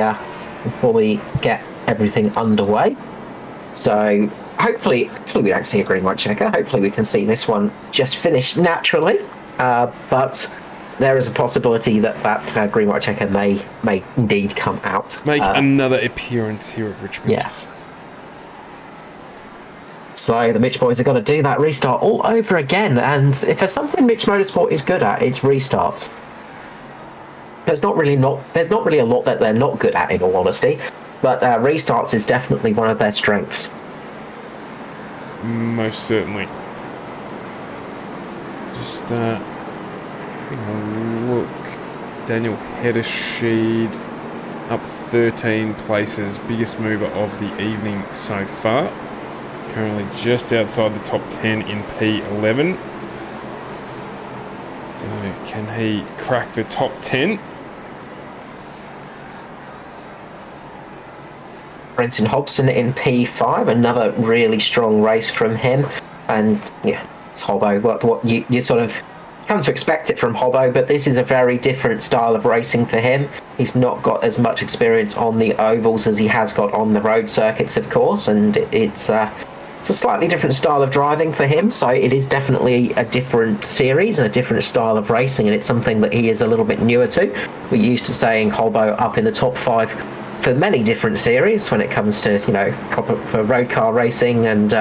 get everything underway. So hopefully we don't see a green-white checker. Hopefully we can see this one just finish naturally. But there is a possibility that green-white checker may indeed come out. Make another appearance here at Richmond. Yes. So the Mitch boys are going to do that restart all over again. And if there's something Mitch Motorsport is good at, it's restarts. There's not really a lot that they're not good at, in all honesty. But restarts is definitely one of their strengths. Most certainly. Just having a look. Daniel Heddersheed up 13 places, biggest mover of the evening so far. Currently just outside the top 10 in P11. So can he crack the top 10? Brenton Hobson in P5, another really strong race from him. And yeah, it's Hobbo. What you sort of come to expect it from Hobbo, but this is a very different style of racing for him. He's not got as much experience on the ovals as he has got on the road circuits, of course, and it's a slightly different style of driving for him. So it is definitely a different series and a different style of racing, and it's something that he is a little bit newer to. We're used to saying Hobbo up in the top 5 for many different series when it comes to, proper for road car racing and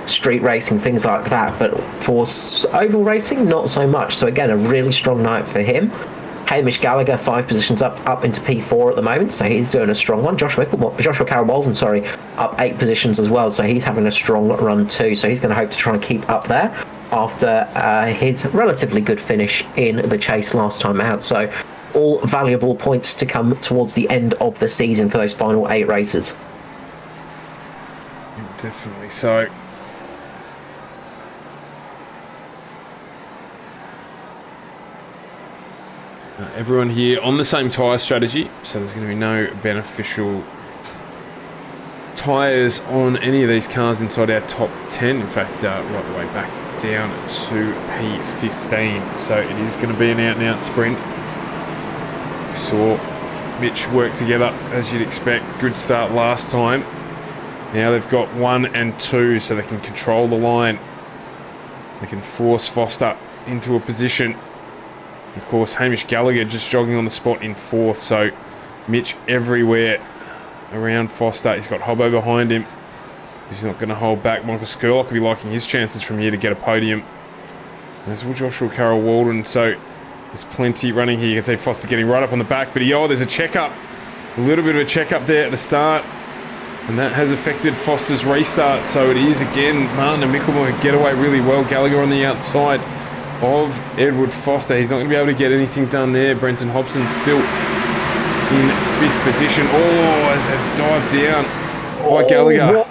street racing, things like that. But for oval racing, not so much. So again, a really strong night for him. Hamish Gallagher, 5 positions up into P4 at the moment, so he's doing a strong one. Joshua Carroll Walden, up 8 positions as well, so he's having a strong run too. So he's going to hope to try and keep up there after his relatively good finish in the chase last time out. So all valuable points to come towards the end of the season for those final 8 races. Definitely so. Everyone here on the same tyre strategy, so there's going to be no beneficial tyres on any of these cars inside our top 10. In fact, right the way back down to P15. So it is going to be an out-and-out sprint. We saw Mitch work together as you'd expect. Good start last time. Now they've got 1 and 2, so they can control the line. They can force Foster into a position. Of course, Hamish Gallagher just jogging on the spot in 4th, so Mitch everywhere around Foster. He's got Hobbo behind him. He's not going to hold back. Michael Skurlock could be liking his chances from here to get a podium. There's Joshua Carroll Walden, so there's plenty running here. You can see Foster getting right up on the back, but there's a check-up. A little bit of a check-up there at the start, and that has affected Foster's restart. So it is, again, Martin and Mickelmore get away really well. Gallagher on the outside of Edward Foster. He's not going to be able to get anything done there. Brenton Hobson still in 5th position. As a dive down by Gallagher.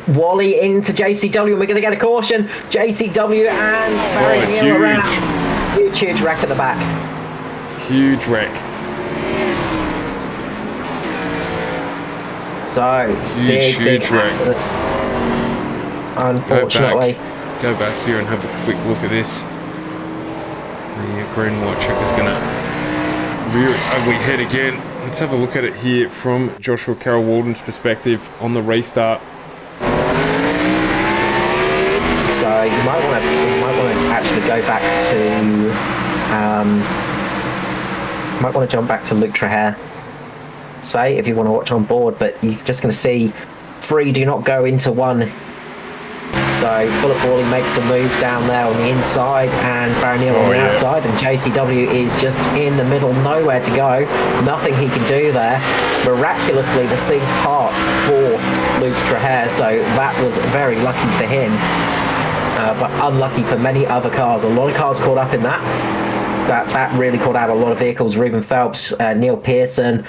Wally into JCW, and we're going to get a caution. JCW and Barry Neal around. Huge wreck at the back. Huge wreck. So, huge wreck. Unfortunately. Go back here and have a quick look at this. The green and white check is going to rear its ugly head again. Let's have a look at it here from Joshua Carroll Walden's perspective on the restart. So you might want to actually go back to might want to jump back to Luke Traher, say, if you want to watch on board, but you're just going to see 3 do not go into 1 So Philip Worley makes a move down there on the inside and Barry Neal on the outside, and JCW is just in the middle, nowhere to go. Nothing he can do there. Miraculously, the seas part for Luke Trahair, so that was very lucky for him, but unlucky for many other cars. A lot of cars caught up in that. That really caught out a lot of vehicles. Ruben Phelps, Neil Pearson,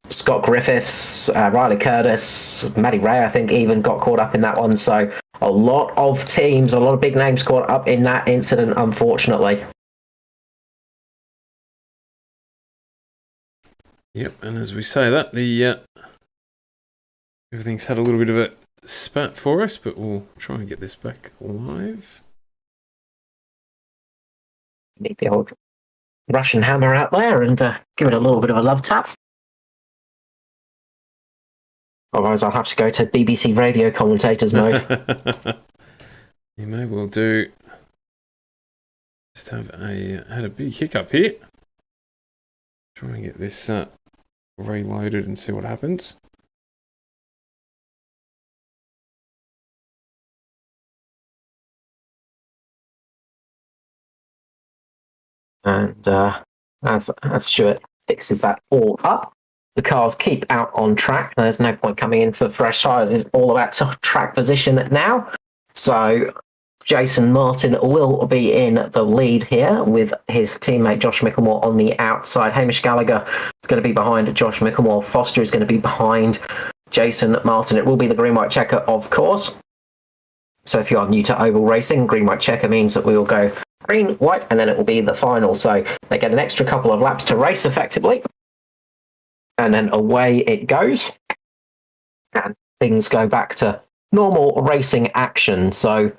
Scott Griffiths, Riley Curtis, Matty Ray, I think, even got caught up in that one. So a lot of teams, a lot of big names caught up in that incident, unfortunately. Yep, and as we say that, the everything's had a little bit of a spat for us, but we'll try and get this back live. Need the old Russian hammer out there and give it a little bit of a love tap. Otherwise, I'll have to go to BBC radio commentators mode. You may well do. Just had a big hiccup here. Try and get this reloaded and see what happens. And as Stuart fixes that all up, the cars keep out on track. There's no point coming in for fresh tyres. It's all about track position now. So Jason Martin will be in the lead here with his teammate Josh Micklemore on the outside. Hamish Gallagher is going to be behind Josh Micklemore. Foster is going to be behind Jason Martin. It will be the green-white checker, of course. So if you are new to oval racing, green-white checker means that we will go green, white, and then it will be the final. So they get an extra couple of laps to race effectively. And then away it goes. And things go back to normal racing action. So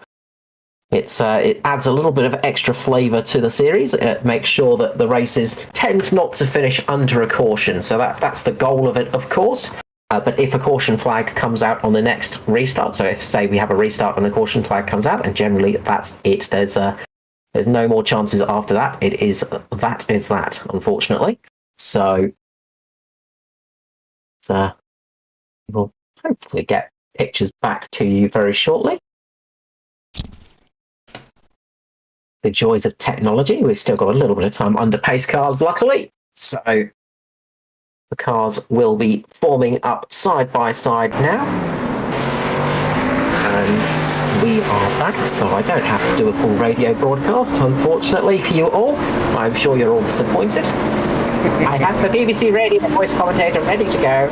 it adds a little bit of extra flavour to the series. It makes sure that the races tend not to finish under a caution. So that's the goal of it, of course. But if a caution flag comes out on the next restart, so if, say, we have a restart and the caution flag comes out, and generally that's it, there's no more chances after that. It is that, unfortunately. So we'll hopefully get pictures back to you very shortly. The joys of technology. We've still got a little bit of time under pace cars, luckily. So the cars will be forming up side by side now. And we are back, so I don't have to do a full radio broadcast, unfortunately for you all. I'm sure you're all disappointed. I have the BBC radio voice commentator ready to go,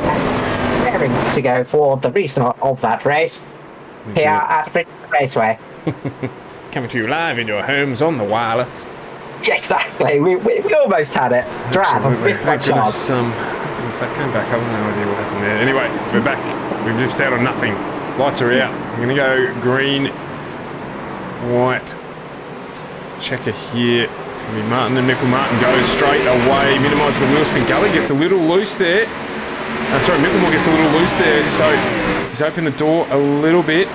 raring to go for the restart of that race here at Richmond Raceway. Coming to you live in your homes on the wireless. Yeah, exactly. We almost had it. Drab. Thank goodness, I came back. I have no idea what happened there. Anyway, we're back. We've missed out on nothing. Lights are out. I'm going to go green, white, checker here. It's going to be Martin, and Mickle Martin goes straight away. Minimise the wheel spin. Gully gets a little loose there. Sorry, Micklemore gets a little loose there. So he's opened the door a little bit.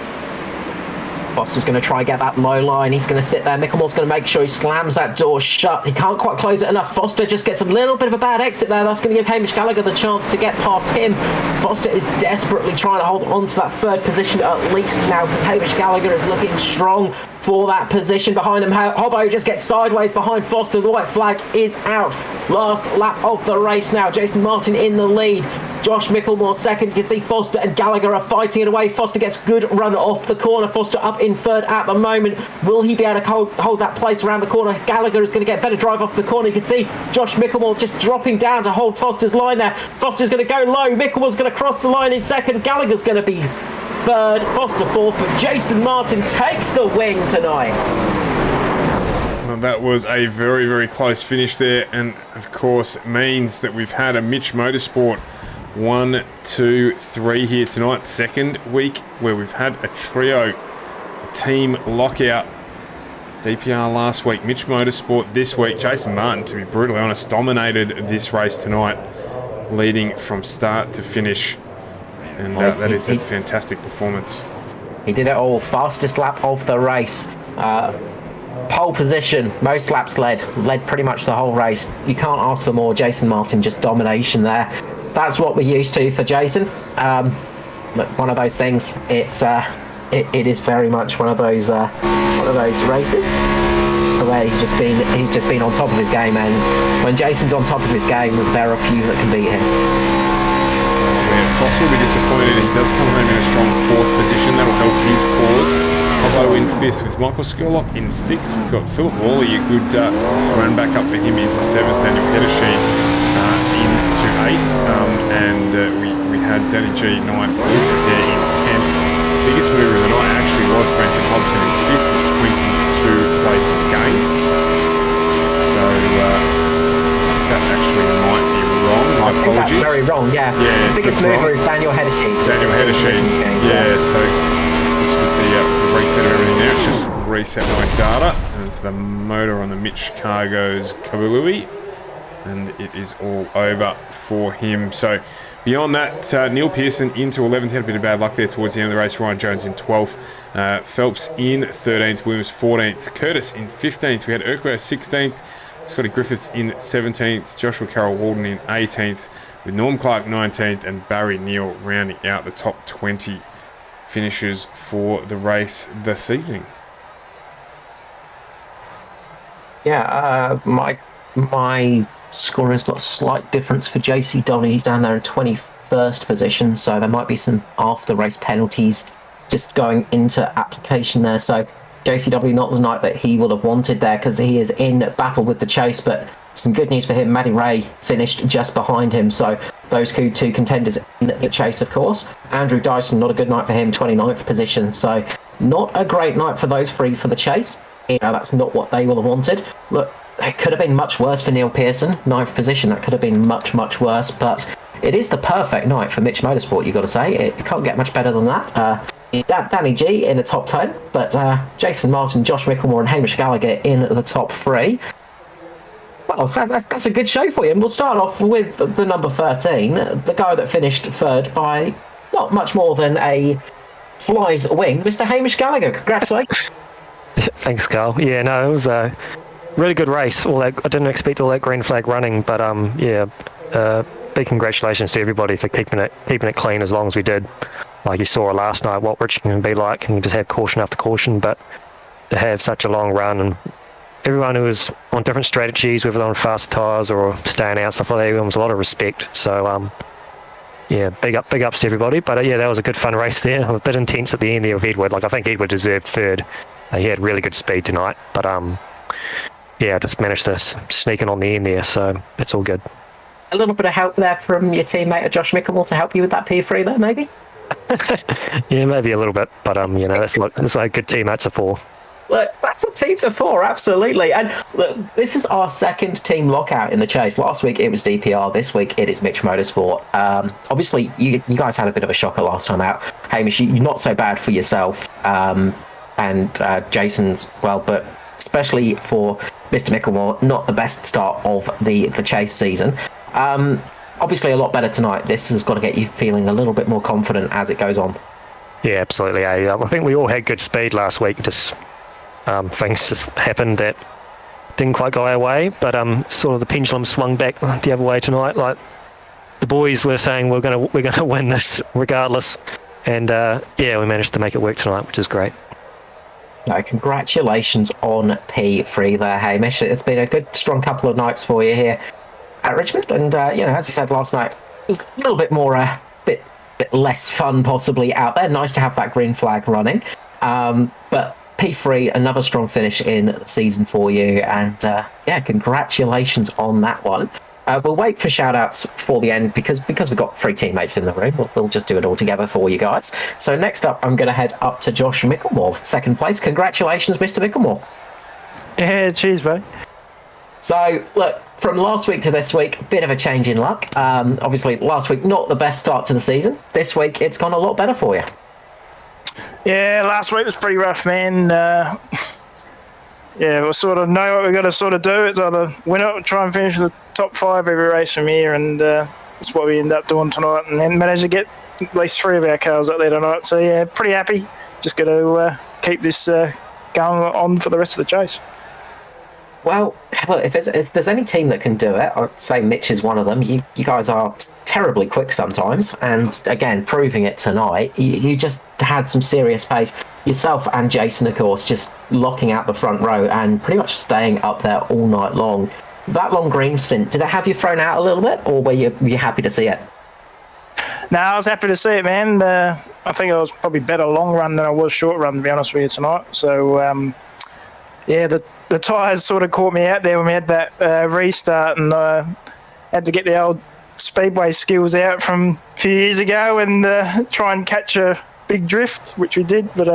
Foster's going to try and get that low line. He's going to sit there. Micklemore's going to make sure he slams that door shut. He can't quite close it enough. Foster just gets a little bit of a bad exit there. That's going to give Hamish Gallagher the chance to get past him. Foster is desperately trying to hold on to that third position at least now, because Hamish Gallagher is looking strong for that position behind him. Hobbo just gets sideways behind Foster. The white flag is out. Last lap of the race now. Jason Martin in the lead. Josh Micklemore second. You can see Foster and Gallagher are fighting it away. Foster gets good run off the corner. Foster up in third at the moment. Will he be able to hold that place around the corner? Gallagher is going to get better drive off the corner. You can see Josh Micklemore just dropping down to hold Foster's line there. Foster's going to go low. Micklemore's going to cross the line in second. Gallagher's going to be third. Foster fourth. But Jason Martin takes the win tonight. Well, that was a very, very close finish there. And, of course, it means that we've had a Mitch Motorsport 1, 2, 3 here tonight. Second week where we've had a trio team lockout. DPR last week, Mitch Motorsport this week. Jason Martin, to be brutally honest, dominated this race tonight, leading from start to finish. And that is a fantastic performance. He did it all. Fastest lap of the race. Pole position, most laps led pretty much the whole race. You can't ask for more. Jason Martin, just domination there. That's what we're used to for Jason. But one of those things, it's it is very much one of those races where he's just been on top of his game, and when Jason's on top of his game, there are a few that can beat him. Foster will be disappointed. He does come home in a strong 4th position. That'll help his cause. Cobbo in 5th with Michael Skurlock in 6th. We've got Philip Worley, a good run back up for him into 7th. Daniel Heddersheen into 8th. And we had Danny G 9th. Winter there in 10th. Biggest mover of the night actually was Brenton Hobson in 5th with 22 places gained. So that actually might be wrong. My apologies. That's very wrong, yeah. The biggest mover is Daniel Heddersheen. Yeah, so just with the reset of everything now, it's just reset my data. There's the motor on the Mitch Cargo's Kabului, and it is all over for him. So beyond that, Neil Pearson into 11th, had a bit of bad luck there towards the end of the race. Ryan Jones in 12th, Phelps in 13th, Williams 14th, Curtis in 15th. We had Urquhart 16th, Scotty Griffiths in 17th, Joshua Carroll Walden in 18th, with Norm Clark 19th, and Barry Neal rounding out the top 20 finishers for the race this evening. Yeah, my scoring has got a slight difference for JCW. He's down there in 21st position, so there might be some after-race penalties just going into application there. So JCW, not the night that he would have wanted there, because he is in battle with the chase, but some good news for him. Maddie Ray finished just behind him, so those two contenders in the chase, of course. Andrew Dyson, not a good night for him, 29th position, so not a great night for those three for the chase. That's not what they will have wanted. Look, it could have been much worse for Neil Pearson, 9th position. That could have been much, much worse, but it is the perfect night for Mitch Motorsport, you've got to say. It can't get much better than that. Danny G in the top 10, but Jason Martin, Josh Micklemore and Hamish Gallagher in the top 3. Well, that's a good show for you. And we'll start off with the number 13, the guy that finished 3rd by not much more than a fly's wing, Mr. Hamish Gallagher. Congratulations. Thanks, Carl. Yeah, no, it was a really good race. I didn't expect all that green flag running, but big congratulations to everybody for keeping it clean as long as we did. Like you saw last night, what Richmond can be like, and just have caution after caution, but to have such a long run, and everyone who was on different strategies, whether on fast tyres or staying out, stuff like that, everyone was a lot of respect. So, big ups to everybody. But that was a good fun race there. A bit intense at the end there with Edward. Like I think Edward deserved 3rd. He had really good speed tonight, but just managed to sneak in on the end there, so it's all good. A little bit of help there from your teammate Josh Micklemore to help you with that P3 there, maybe? Yeah, maybe a little bit, but that's what good teammates are for. Look, that's what teams are for, absolutely. And look, this is our 2nd team lockout in the chase. Last week it was DPR, this week it is Mitch Motorsport. Obviously, you guys had a bit of a shocker last time out. Hamish, you're not so bad for yourself, and Jason's, well, but especially for Mr. Micklemore, not the best start of the chase season. Obviously a lot better tonight. This has got to get you feeling a little bit more confident as it goes on. Yeah, absolutely. I think we all had good speed last week. Just things just happened that didn't quite go our way, but sort of the pendulum swung back the other way tonight. Like the boys were saying, we're gonna win this regardless, and we managed to make it work tonight, which is great. No, congratulations on P3 there, Hamish. It's been a good, strong couple of nights for you here at Richmond, and as you said last night, it was a little bit more, bit less fun possibly out there. Nice to have that green flag running, but P3, another strong finish in the season for you, and congratulations on that one. We'll wait for shout-outs for the end because we've got 3 teammates in the room. We'll just do it all together for you guys. So next up, I'm going to head up to Josh Micklemore, 2nd place. Congratulations, Mr. Micklemore. Yeah, cheers, buddy. So, look, from last week to this week, a bit of a change in luck. Obviously, last week, not the best start to the season. This week, it's gone a lot better for you. Yeah, last week was pretty rough, man. We'll sort of know what we've got to sort of do. It's either win it or try and finish in the top 5 every race from here, and that's what we end up doing tonight, and then managed to get at least 3 of our cars up there tonight. So, yeah, pretty happy. Just got to keep this going on for the rest of the chase. Well, look, if there's any team that can do it, I'd say Mitch is one of them. You guys are terribly quick sometimes, and again, proving it tonight. You just had some serious pace. Yourself and Jason, of course, just locking out the front row and pretty much staying up there all night long. That long green stint, did it have you thrown out a little bit, or were you happy to see it? No, I was happy to see it, man. I think I was probably better long run than I was short run, to be honest with you, tonight. So, yeah, the tyres sort of caught me out there when we had that restart, and had to get the old speedway skills out from a few years ago and try and catch a big drift, which we did. But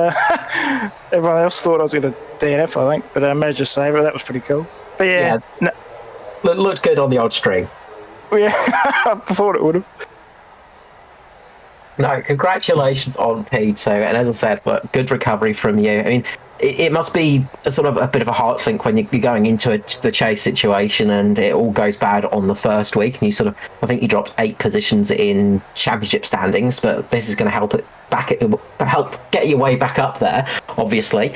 everyone else thought I was going to DNF, I think. But I managed to save it. That was pretty cool. But yeah. Looked good on the odd stream. Yeah, I thought it would have. No, congratulations on P2, and as I said, look, good recovery from you. I mean, it must be a sort of a bit of a heart sink when you're going into the chase situation and it all goes bad on the first week, and you sort of, I think you dropped 8 positions in championship standings, but this is going to help get your way back up there, obviously.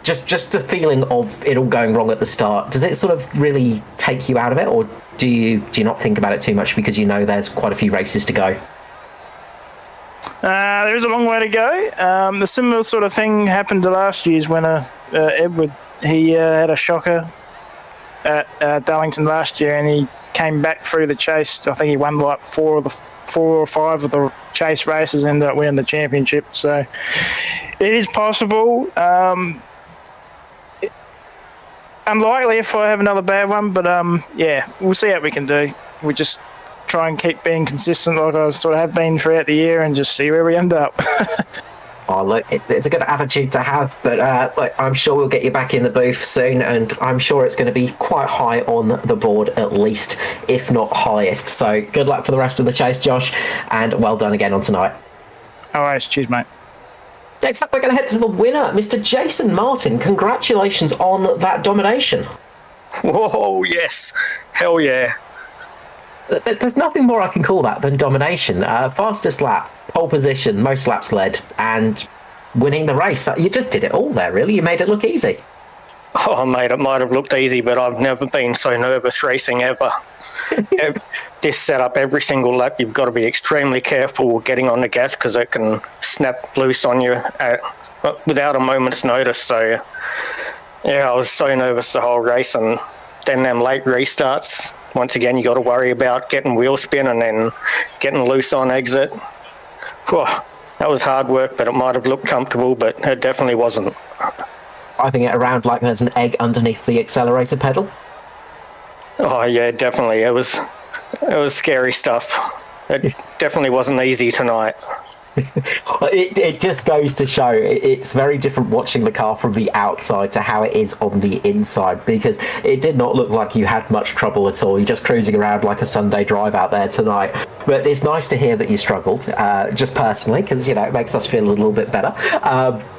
Just the feeling of it all going wrong at the start, does it sort of really take you out of it, or do you not think about it too much because you know there's quite a few races to go? There is a long way to go. The similar sort of thing happened to last year's winner, Edward. He had a shocker at Darlington last year, and he came back through the chase. I think he won like 4 or 5 of the chase races and ended up winning the championship. So it is possible. Unlikely if I have another bad one, but yeah, we'll see what we can do. We just try and keep being consistent like I sort of have been throughout the year and just see where we end up. Oh, look, it's a good attitude to have, but look, I'm sure we'll get you back in the booth soon, and I'm sure it's going to be quite high on the board at least, if not highest. So good luck for the rest of the chase, Josh, and well done again on tonight. All right, cheers, mate. Next up, we're going to head to the winner, Mr. Jason Martin. Congratulations on that domination. Whoa, yes. Hell yeah. There's nothing more I can call that than domination. Fastest lap, pole position, most laps led, and winning the race. You just did it all there, really. You made it look easy. Oh, mate, it might have looked easy, but I've never been so nervous racing ever. This setup, every single lap, you've got to be extremely careful getting on the gas because it can snap loose on you without a moment's notice. So, yeah, I was so nervous the whole race, and then them late restarts. Once again, you got to worry about getting wheel spin and then getting loose on exit. Whew, that was hard work, but it might have looked comfortable, but it definitely wasn't. Driving it around like there's an egg underneath the accelerator pedal. Oh yeah, definitely. It was scary stuff. It definitely wasn't easy tonight. It just goes to show it's very different watching the car from the outside to how it is on the inside, because it did not look like you had much trouble at all. You're just cruising around like a Sunday drive out there tonight. But it's nice to hear that you struggled, just personally, because, you know, it makes us feel a little bit better.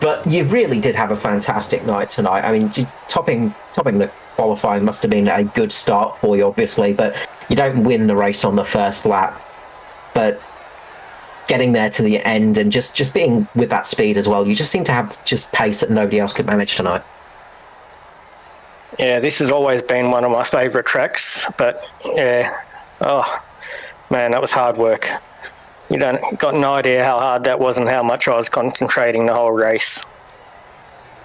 But you really did have a fantastic night tonight. I mean, topping the qualifying must have been a good start for you, obviously, but you don't win the race on the first lap. But getting there to the end and just being with that speed as well, you just seem to have just pace that nobody else could manage tonight. Yeah, this has always been one of my favourite tracks, but yeah, oh man, that was hard work. You got no idea how hard that was and how much I was concentrating the whole race.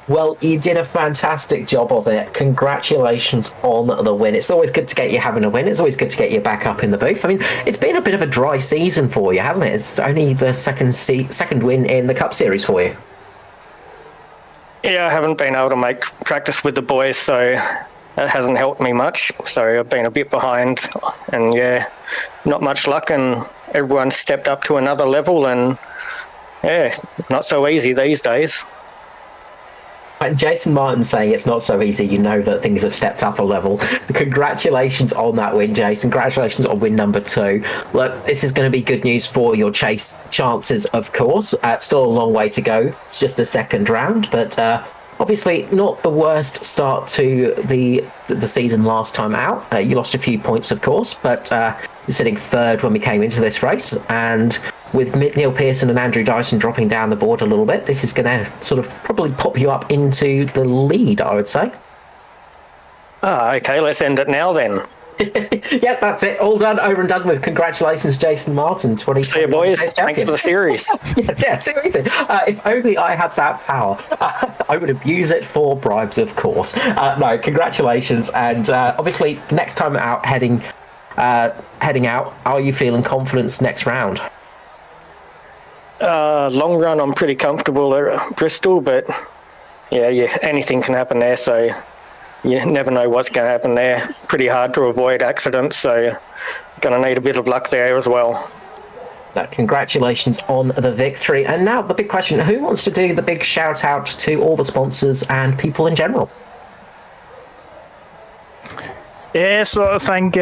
Well, you did a fantastic job of it. Congratulations on the win. It's always good to get you having a win. It's always good to get you back up in the booth. I mean, it's been a bit of a dry season for you, hasn't it? It's only the second win in the Cup Series for you. Yeah, I haven't been able to make practice with the boys, so that hasn't helped me much. So I've been a bit behind, and yeah, not much luck, and everyone stepped up to another level, and yeah, not so easy these days. And Jason Martin saying it's not so easy, you know that things have stepped up a level. Congratulations on that win, Jason. Congratulations on win number 2. Look, this is going to be good news for your chase chances, of course. Still a long way to go. It's just a second round, but obviously not the worst start to the season last time out. You lost a few points, of course, but you're sitting third when we came into this race, and with Neil Pearson and Andrew Dyson dropping down the board a little bit, this is going to sort of probably pop you up into the lead, I would say. Okay, let's end it now then. Yeah, that's it. All done, over and done with. Congratulations, Jason Martin. See you, boys. Thanks for the series. Yeah, seriously. If only I had that power. I would abuse it for bribes, of course. No, congratulations. And obviously, next time out, heading out, are you feeling confidence next round? Long run, I'm pretty comfortable at Bristol, but yeah, anything can happen there, so you never know what's going to happen there. Pretty hard to avoid accidents, so going to need a bit of luck there as well. Congratulations on the victory. And now the big question, who wants to do the big shout out to all the sponsors and people in general? Yeah, so I thank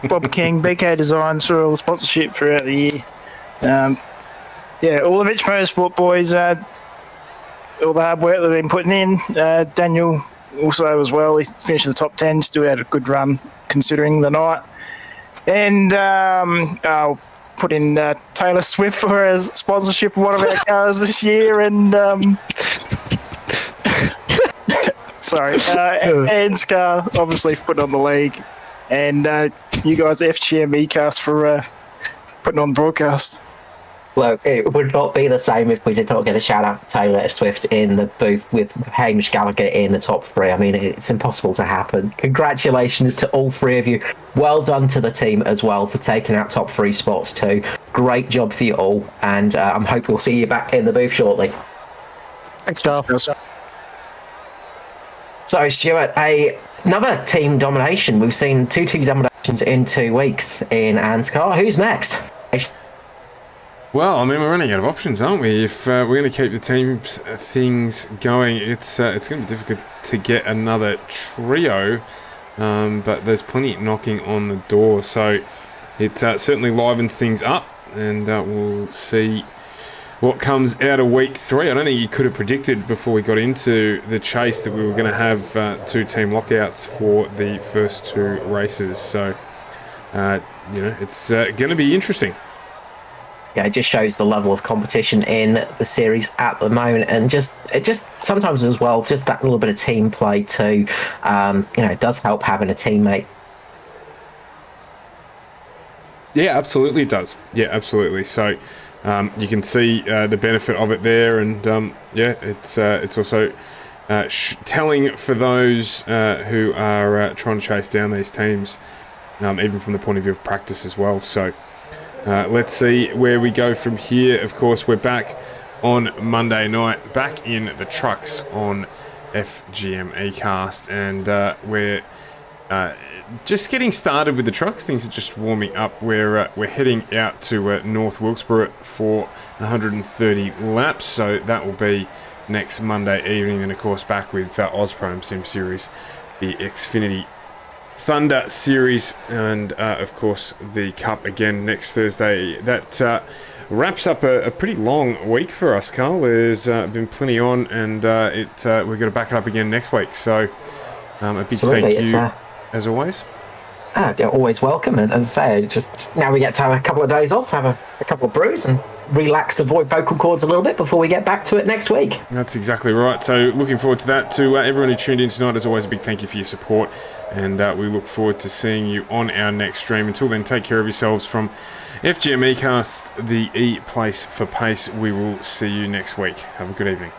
Bob King, BK Designs for all the sponsorship throughout the year. All the Rich Motorsport boys, all the hard work they've been putting in. Daniel also as well, he finished in the top 10, still had a good run considering the night. And I'll put in Taylor Swift for her sponsorship of one of our cars this year, and sorry, ANZCAR obviously for putting on the league, and you guys FGM Cast for putting on broadcast. Look, it would not be the same if we did not get a shout out to Taylor Swift in the booth with Hamish Gallagher in the top 3. I mean, it's impossible to happen. Congratulations to all 3 of you. Well done to the team as well for taking out top 3 spots too. Great job for you all, and I'm hoping we'll see you back in the booth shortly. Thanks, Carl. So, Stuart, another team domination. We've seen two team dominations in 2 weeks in ANZCAR. Who's next? Well, I mean, we're running out of options, aren't we? If we're going to keep the teams things going, it's going to be difficult to get another trio, but there's plenty knocking on the door, so it certainly livens things up, and we'll see what comes out of week 3. I don't think you could have predicted before we got into the chase that we were going to have 2 team lockouts for the first 2 races, so it's going to be interesting. Yeah, it just shows the level of competition in the series at the moment, and it just sometimes as well, just that little bit of team play too. It does help having a teammate. Yeah, absolutely it does. Yeah, absolutely. So you can see the benefit of it there, and it's also telling for those who are trying to chase down these teams, even from the point of view of practice as well. So. Let's see where we go from here. Of course, we're back on Monday night, back in the trucks on FGM eCast, and we're just getting started with the trucks. Things are just warming up. We're heading out to North Wilkesboro for 130 laps, so that will be next Monday evening, and of course back with Ozprome Sim Series, the Xfinity Thunder Series, and of course the Cup again next Thursday. That wraps up a pretty long week for us, Carl. There's been plenty on, and we're going to back it up again next week. So a big thank you, as always. You're always welcome. As I say, just now we get to have a couple of days off, have a couple of brews, and relax the vocal cords a little bit before we get back to it next week. That's exactly right. So looking forward to that. To everyone who tuned in tonight, as always, a big thank you for your support, and we look forward to seeing you on our next stream. Until then, take care of yourselves from FGM eCast, the E-Place for Pace. We will see you next week. Have a good evening.